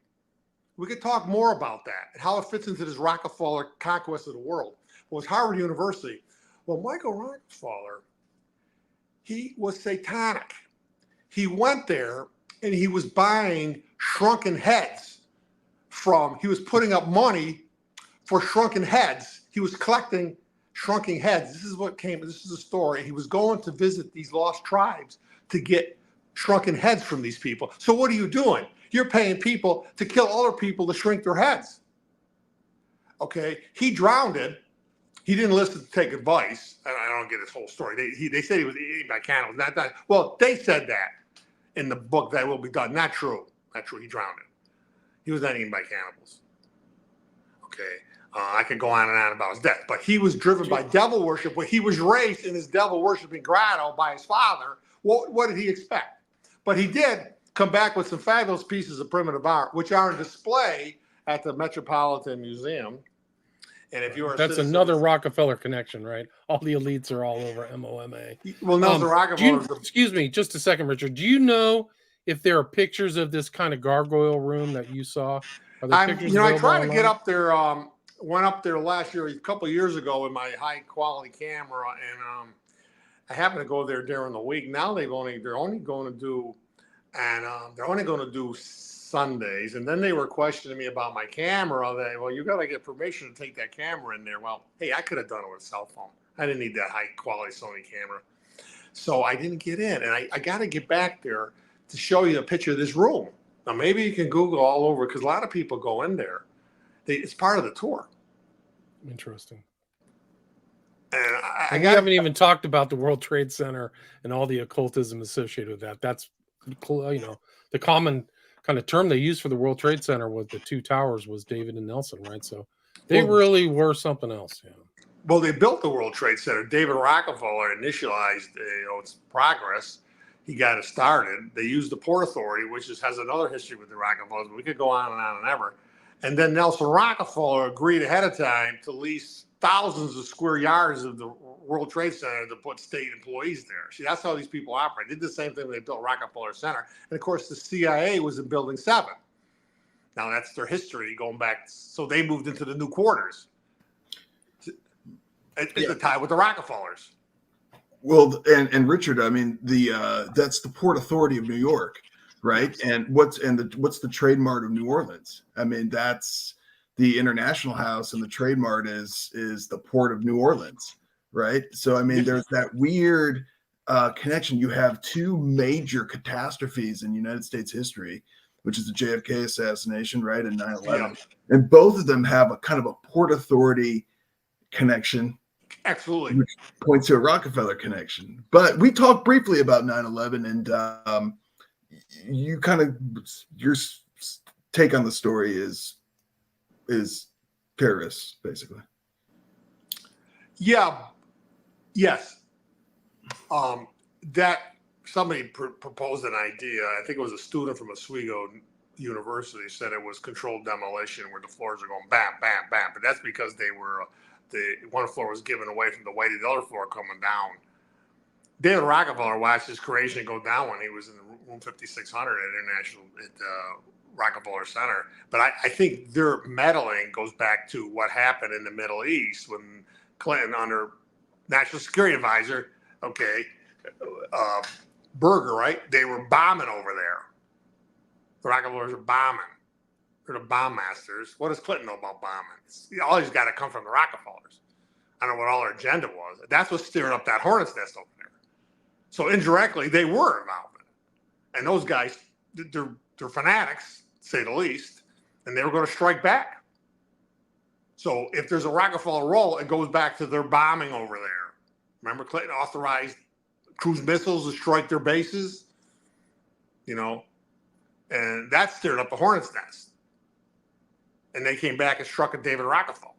We could talk more about that and how it fits into this Rockefeller conquest of the world. Well, it's Harvard University. Well, Michael Rockefeller, he was satanic. He went there and he was buying shrunken heads he was putting up money for shrunken heads. He was collecting shrunken heads. This is the story. He was going to visit these lost tribes to get shrunken heads from these people. So what are you doing? You're paying people to kill other people to shrink their heads. Okay, he drowned it. He didn't listen to take advice. And I don't get his whole story. They said he was eaten by cannibals. Not that. Well, they said that in the book that will be done. Not true. Not true. He drowned it. He was not eaten by cannibals. Okay. I could go on and on about his death, but he was driven by devil worship. When he was raised in his devil worshiping grotto by his father, what did he expect? But he did come back with some fabulous pieces of primitive art, which are on display at the Metropolitan Museum. And if you are that's another Rockefeller connection, right? All the elites are all over MOMA. Well, Nelson Rockefeller. Excuse me, just a second, Richard. Do you know if there are pictures of this kind of gargoyle room that you saw? Are there pictures? I tried to get up there. Went up there last year, a couple of years ago, with my high quality camera, and I happened to go there during the week. Now they're only going to do Sundays, and then they were questioning me about my camera. You got to get permission to take that camera in there. Well, hey, I could have done it with a cell phone. I didn't need that high quality Sony camera, so I didn't get in. And I got to get back there to show you a picture of this room. Now maybe you can Google all over, because a lot of people go in there. It's part of the tour. Interesting. And we haven't even talked about the World Trade Center and all the occultism associated with that. That's, the common kind of term they used for the World Trade Center was the two towers was David and Nelson, right? So they really were something else. Yeah. Well, they built the World Trade Center. David Rockefeller initialized its progress. He got it started. They used the Port Authority, which has another history with the Rockefellers. But we could go on and ever. And then Nelson Rockefeller agreed ahead of time to lease thousands of square yards of the World Trade Center to put state employees there. See, that's how these people operate. They did the same thing when they built Rockefeller Center. And of course, the CIA was in Building 7. Now, that's their history going back. So they moved into the new quarters. It's a tie with the Rockefellers. Well, and Richard, I mean, that's the Port Authority of New York. Right. And what's the Trade Mart of New Orleans? I mean, that's the International House, and the Trade Mart is the Port of New Orleans. Right. So, I mean, there's that weird connection. You have two major catastrophes in United States history, which is the JFK assassination, right, and 9/11. Yeah. And both of them have a kind of a Port Authority connection. Absolutely. Which points to a Rockefeller connection. But we talked briefly about 9/11, and you kind of, your take on the story is terrorists, basically. Yeah. Yes. That somebody proposed an idea. I think it was a student from Oswego University said it was controlled demolition, where the floors are going bam, bam, bam. But that's because they were the one floor was given away from the weight of the other floor coming down. David Rockefeller watched his creation go down when he was in room 5600 at Rockefeller Center. But I think their meddling goes back to what happened in the Middle East when Clinton, under National Security Advisor, Berger, right? They were bombing over there. The Rockefellers are bombing. They're the bomb masters. What does Clinton know about bombing? All he's got to come from the Rockefellers. I don't know what all their agenda was. That's what's stirring up that hornet's nest over there. So indirectly, they were involved in it. And those guys, they're fanatics, to say the least, and they were going to strike back. So if there's a Rockefeller role, it goes back to their bombing over there. Remember, Clinton authorized cruise missiles to strike their bases, and that stirred up the hornet's nest. And they came back and struck at David Rockefeller.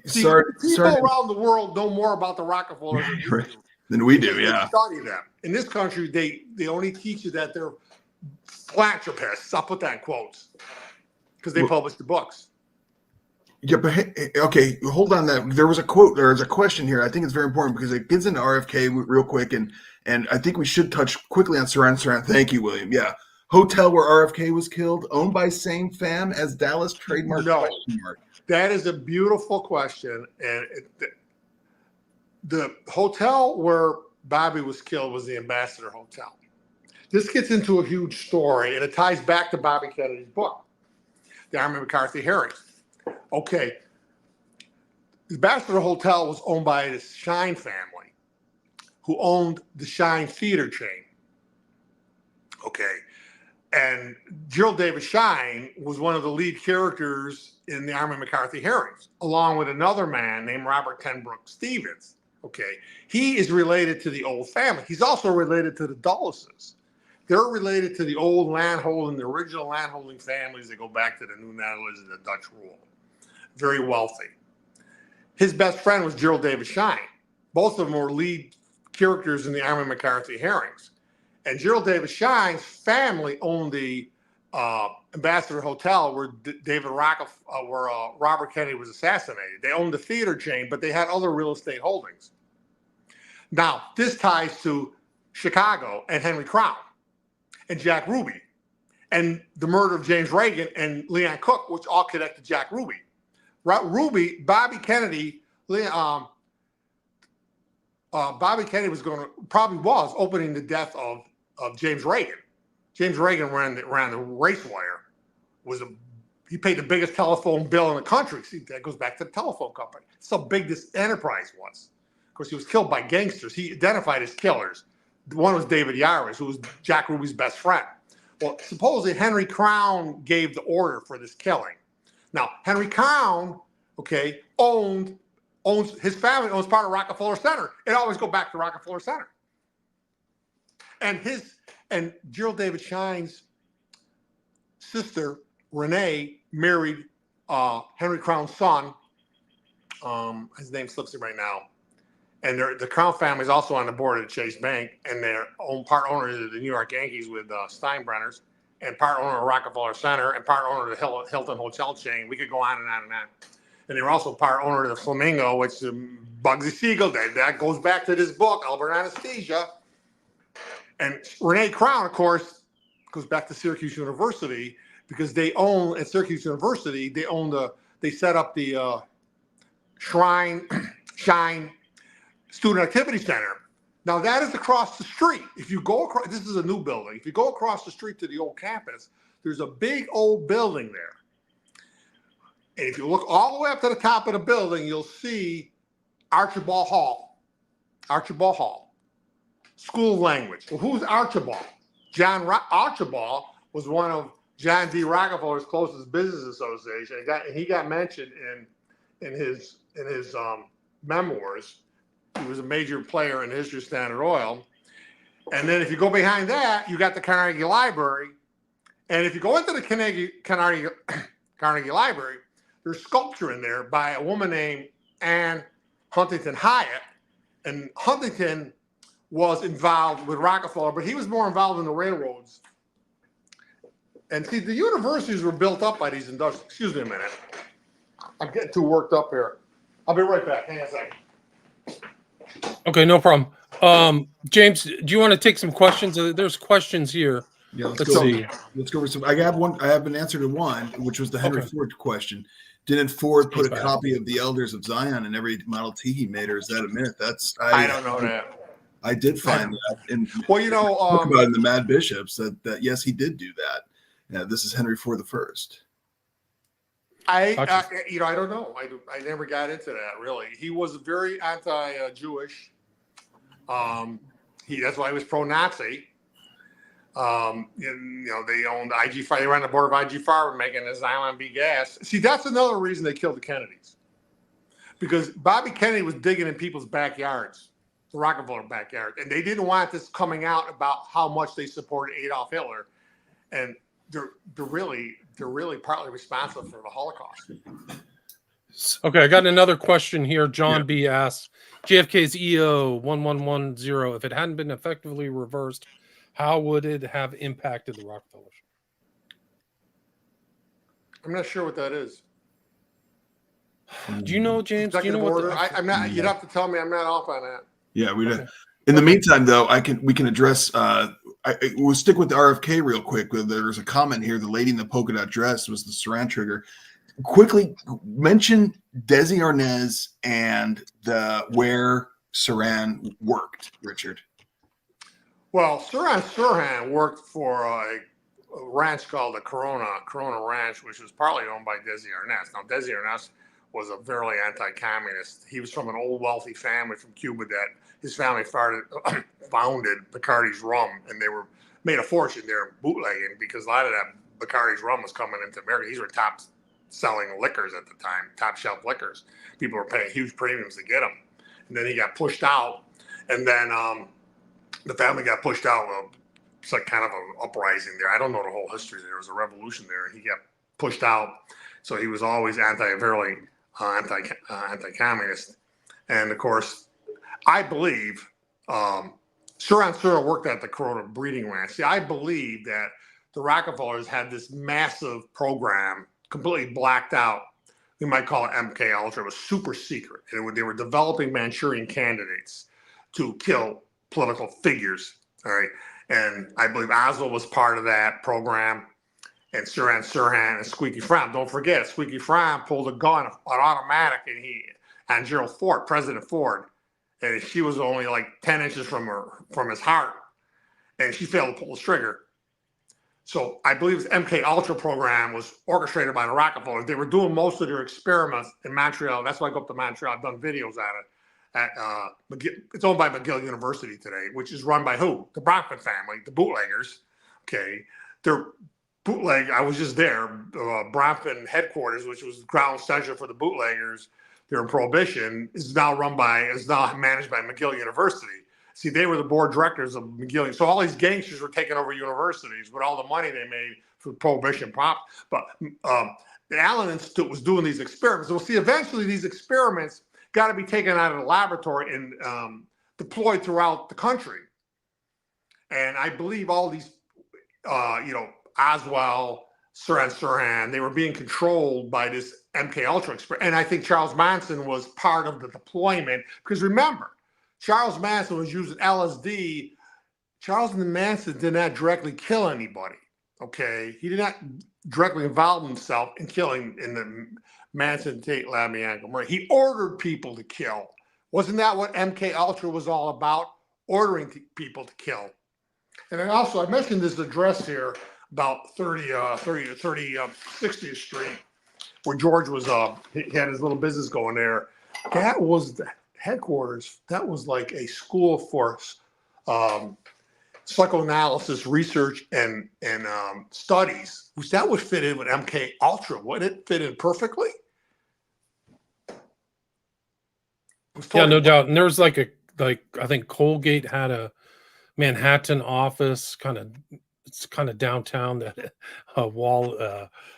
People around the world know more about the Rockefellers than we do. They study them. In this country, they only teach you that they're philanthropists. I'll put that in quotes because they publish the books. Yeah, but okay, hold on. There was a quote. There is a question here. I think it's very important because it gets into RFK real quick, and I think we should touch quickly on Saran. Thank you, William. Yeah. Hotel where RFK was killed, owned by same fam as Dallas trademark? No, that is a beautiful question. And the hotel where Bobby was killed was the Ambassador Hotel. This gets into a huge story, and it ties back to Bobby Kennedy's book, The Army McCarthy Hearings. Okay, the Ambassador Hotel was owned by the Shine family, who owned the Shine theater chain. Okay. And Gerald David Shine was one of the lead characters in the Army McCarthy hearings, along with another man named Robert Tenbrook Stevens. Okay. He is related to the old family. He's also related to the Dulleses. They're related to the old landholding, the original landholding families that go back to the New Netherlands and the Dutch rule. Very wealthy. His best friend was Gerald David Shine. Both of them were lead characters in the Army McCarthy hearings. And Gerald David Shine's family owned the Ambassador Hotel where Robert Kennedy was assassinated. They owned the theater chain, but they had other real estate holdings. Now, this ties to Chicago and Henry Crown and Jack Ruby and the murder of James Reagan and Leon Cook, which all connect to Jack Ruby. Bobby Kennedy was opening the death of James Reagan. James Reagan ran the race wire. He paid the biggest telephone bill in the country. See, that goes back to the telephone company. That's how big this enterprise was. Of course, he was killed by gangsters. He identified his killers. One was David Yaris, who was Jack Ruby's best friend. Well, supposedly Henry Crown gave the order for this killing. Now, Henry Crown, his family owns part of Rockefeller Center. It always go back to Rockefeller Center. And Gerald David Shine's sister, Renee, married Henry Crown's son. His name slips me right now. And the Crown family is also on the board of the Chase Bank, and they're part owners of the New York Yankees with Steinbrenners, and part owner of Rockefeller Center, and part owner of the Hilton hotel chain. We could go on and on and on. And they were also part owner of the Flamingo, which Bugsy Siegel did. That goes back to this book, Albert Anesthesia. And Renee Crown, of course, goes back to Syracuse University because at Syracuse University, they set up the Shine Student Activity Center. Now that is across the street. If you go across, this is a new building. If you go across the street to the old campus, there's a big old building there. And if you look all the way up to the top of the building, you'll see Archibald Hall. Archibald Hall. School of Language. Well, who's Archibald? Archibald was one of John D. Rockefeller's closest business associates. He got mentioned in his memoirs. He was a major player in the history of Standard Oil. And then if you go behind that, you got the Carnegie Library. And if you go into the Carnegie Library, there's sculpture in there by a woman named Anne Huntington Hyatt. And Huntington was involved with Rockefeller, but he was more involved in the railroads. And see, the universities were built up by these industrial. Excuse me a minute. I'm getting too worked up here. I'll be right back. Hang on a second. Okay, no problem. James, do you want to take some questions? There's questions here. Yeah, Let's see. Let's go over some. I have one. I have an answer to one, which was the Henry Ford question. Didn't Ford put a copy of the Elders of Zion in every Model T he made, or is that a myth? I don't know that. I did find that. And well, you know, talk about in the Mad Bishops that yes, he did do that. Yeah, this is Henry Ford the First. I don't know. I never got into that really. He was very anti-Jewish. That's why he was pro-Nazi. And, they owned IG Farben. They ran the board of IG Farben making this Xylem B gas. See, that's another reason they killed the Kennedys, because Bobby Kennedy was digging in people's backyards, the Rockefeller backyard, and they didn't want this coming out about how much they supported Adolf Hitler, and they're really partly responsible for the Holocaust. Okay, I got another question here. John B asks, JFK's EO 1110, if it hadn't been effectively reversed, how would it have impacted the Rockefellers? I'm not sure what that is. Do you know, James? Do you know order? I'm not. You'd have to tell me. I'm not off on that. Yeah, we don't. In the meantime, though, we can address. We'll stick with the RFK real quick. There's a comment here. The lady in the polka dot dress was the Saran trigger. Quickly mention Desi Arnaz and where Saran worked, Richard. Well, Sirhan worked for a ranch called the Corona Ranch, which was partly owned by Desi Arnaz. Now, Desi Arnaz was a very anti-communist. He was from an old wealthy family from Cuba that his family founded Bacardi's Rum, and they made a fortune there bootlegging, because a lot of that Bacardi's Rum was coming into America. These were top selling liquors at the time, top shelf liquors. People were paying huge premiums to get them. And then he got pushed out, and then the family got pushed out. It's like kind of an uprising there. I don't know the whole history. There was a revolution there, and he got pushed out. So he was always anti-communist. And of course, I believe Sirhan worked at the Corona breeding ranch. See, I believe that the Rockefellers had this massive program completely blacked out. We might call it MK Ultra. It was super secret. And they were developing Manchurian candidates to kill political figures. All right. And I believe Oswald was part of that program, and Sirhan and Squeaky Fromm. Don't forget, Squeaky Fromm pulled a gun, an automatic, on Gerald Ford, President Ford, and she was only like 10 inches from his heart, and she failed to pull the trigger. So I believe this MK Ultra program was orchestrated by the Rockefellers. They were doing most of their experiments in Montreal. That's why I go up to Montreal. I've done videos at it. It's owned by McGill University today, which is run by who? The Bronfman family, the bootleggers. Okay, they're bootleg. I was just there. Bronfman headquarters, which was the ground center for the bootleggers during Prohibition, is now managed by McGill University. See, they were the board directors of McGill. So all these gangsters were taking over universities with all the money they made for Prohibition prop. But the Allen Institute was doing these experiments. We'll see, eventually these experiments got to be taken out of the laboratory and deployed throughout the country. And I believe all these, Oswald, Sirhan, they were being controlled by this MK Ultra experiment. And I think Charles Manson was part of the deployment, because remember, Charles Manson was using LSD. Charles Manson did not directly kill anybody. Okay, he did not directly involve himself in killing in the Manson, Tate, Lamiankle murder. He ordered people to kill. Wasn't that what MK Ultra was all about? Ordering people to kill. And then also, I mentioned this address here about 60th Street, where George was, he had his little business going there. That was the headquarters. That was like a school for psychoanalysis research and studies, which that would fit in with MK Ultra. Would it fit in perfectly? Yeah, no doubt. And there was I think Colgate had a Manhattan office, it's kind of downtown that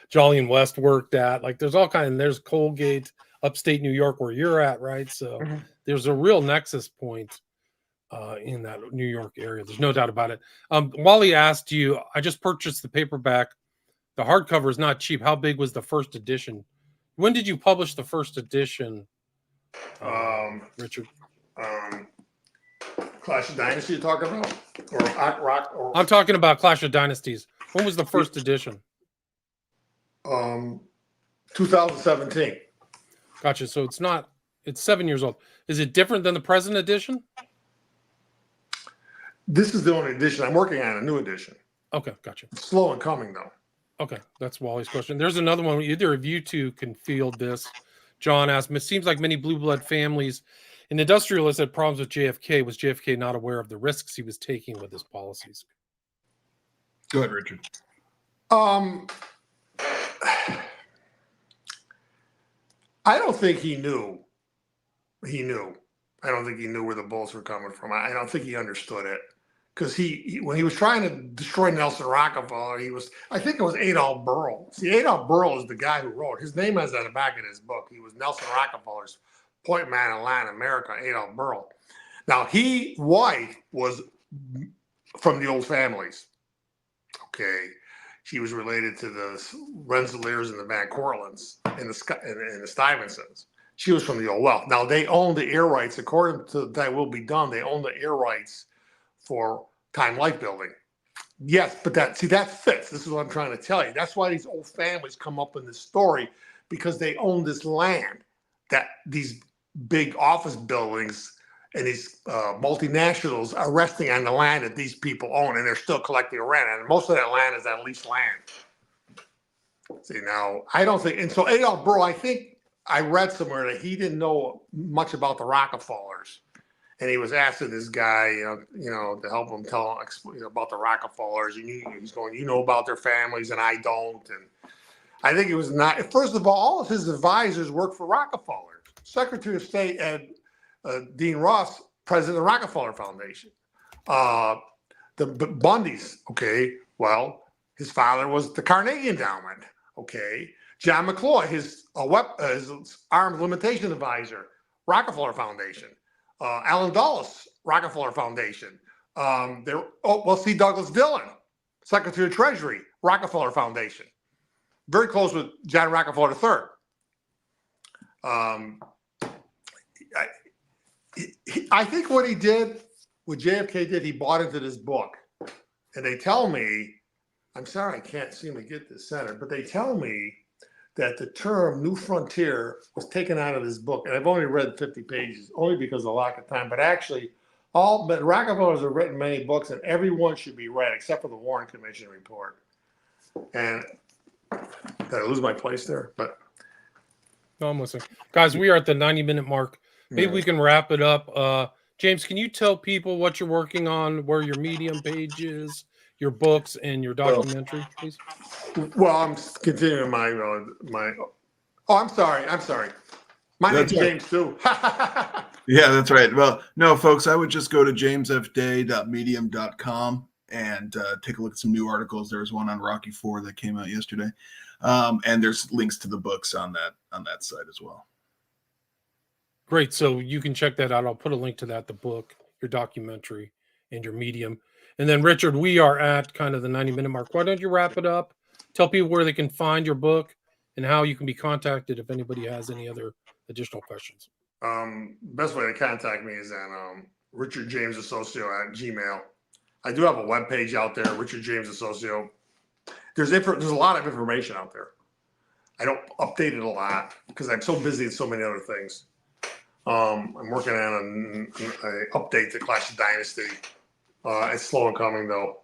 Jolly and West worked at. Like there's there's Colgate, upstate New York, where you're at, right? So there's a real nexus point in that New York area. There's no doubt about it. Wally asked you, I just purchased the paperback. The hardcover is not cheap. How big was the first edition? When did you publish the first edition, Richard? Clash of Dynasty you're talking about? Or Rock? Or, I'm talking about Clash of Dynasties. When was the first edition? 2017. Gotcha. So it's 7 years old. Is it different than the present edition? This is the only edition. I'm working on a new edition. Okay, gotcha. It's slow in coming, though. Okay, that's Wally's question. There's another one. Either of you two can field this. John asked, it seems like many blue blood families and industrialists had problems with JFK. Was JFK not aware of the risks he was taking with his policies? Go ahead, Richard. I don't think he knew. He knew. I don't think he knew where the bullets were coming from. I don't think he understood it. Because he when he was trying to destroy Nelson Rockefeller, I think it was Adolph Burl. See, Adolph Burl is the guy who wrote. His name is on the back of his book. He was Nelson Rockefeller's point man in Latin America, Adolph Burl. Now, wife was from the old families. Okay. She was related to the Rensselaers and the Van Cortlands and the Stuyvesants. She was from the old wealth. Now, they own the air rights. According to That Will Be Done, they own the air rights for Time Life Building. Yes, but that fits. This is what I'm trying to tell you. That's why these old families come up in this story, because they own this land, that these big office buildings and these multinationals are resting on the land that these people own, and they're still collecting rent. And most of that land is at least land. See, now, I don't think, and so Adolph Burl, I think I read somewhere that he didn't know much about the Rockefellers. And he was asking this guy, to help him tell about the Rockefellers. And he's going, you know about their families, and I don't. And I think it was not. First of all of his advisors worked for Rockefeller. Secretary of State Dean Ross, president of the Rockefeller Foundation. The Bundys, okay. Well, his father was the Carnegie Endowment, okay. John McCloy, his arms limitation advisor, Rockefeller Foundation. Alan Dulles, Rockefeller Foundation. C. Douglas Dillon, Secretary of Treasury, Rockefeller Foundation. Very close with John Rockefeller III. I think what he did, what JFK did, he bought into this book. And they tell me, I'm sorry, I can't seem to get this centered, but they tell me that the term New Frontier was taken out of this book. And I've only read 50 pages, only because of lack of time. But actually, but Rockefellers have written many books, and every one should be read, except for the Warren Commission report. And did I lose my place there? But No, I'm listening. Guys, we are at the 90-minute mark. Maybe we can wrap it up. James, can you tell people what you're working on, where your Medium page is, your books, and your documentary, please? Well, I'm continuing my. Oh, I'm sorry. My name's James too. Yeah, that's right. Well, no, folks, I would just go to jamesfday.medium.com and take a look at some new articles. There was one on Rocky IV that came out yesterday, and there's links to the books on that site as well. Great. So you can check that out. I'll put a link to that, the book, your documentary, and your Medium. And then, Richard, we are at kind of the 90-minute mark. Why don't you wrap it up? Tell people where they can find your book and how you can be contacted if anybody has any other additional questions. Best way to contact me is on Richard James DeSocio at Gmail. I do have a webpage out there, Richard James DeSocio. There's a lot of information out there. I don't update it a lot because I'm so busy with so many other things. I'm working on an update to Clash of Dynasty. It's slow in coming, though.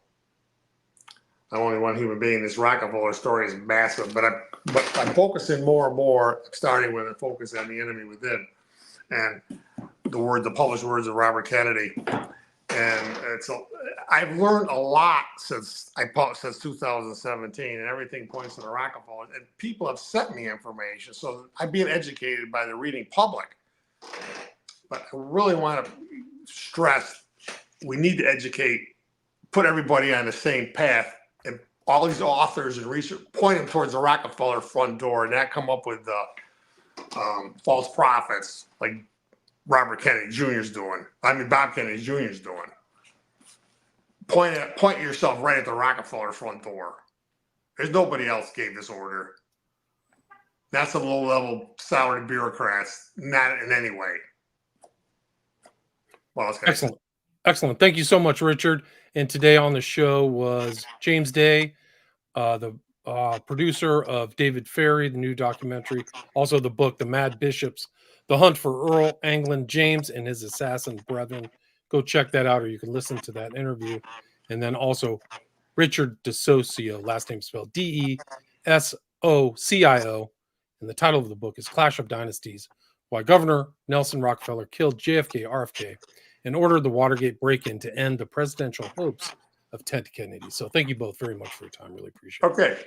I'm only one human being. This Rockefeller story is massive, but I'm focusing more and more, starting with a focus on the enemy within, and the published words of Robert Kennedy. And I've learned a lot since 2017, and everything points to the Rockefeller. And people have sent me information, so I'm being educated by the reading public. But I really want to stress, we need to educate, put everybody on the same path, and all these authors and research point them towards the Rockefeller front door, and that come up with false prophets like Robert Kennedy Jr.'s doing. Bob Kennedy Jr.'s doing. Point yourself right at the Rockefeller front door. There's nobody else gave this order. Not some low-level salaried bureaucrats, not in any way. Well, Excellent. Excellent. Thank you so much, Richard. And today on the show was James Day, the producer of David Ferry, the new documentary, also the book, The Mad Bishops, The Hunt for Earl Anglin James and His Assassin Brethren. Go check that out, or you can listen to that interview. And then also Richard DeSocio, last name spelled Desocio. And the title of the book is Clash of Dynasties, Why Governor Nelson Rockefeller Killed JFK, RFK, and ordered the Watergate break-in to end the presidential hopes of Ted Kennedy. So thank you both very much for your time. Really appreciate it. Okay.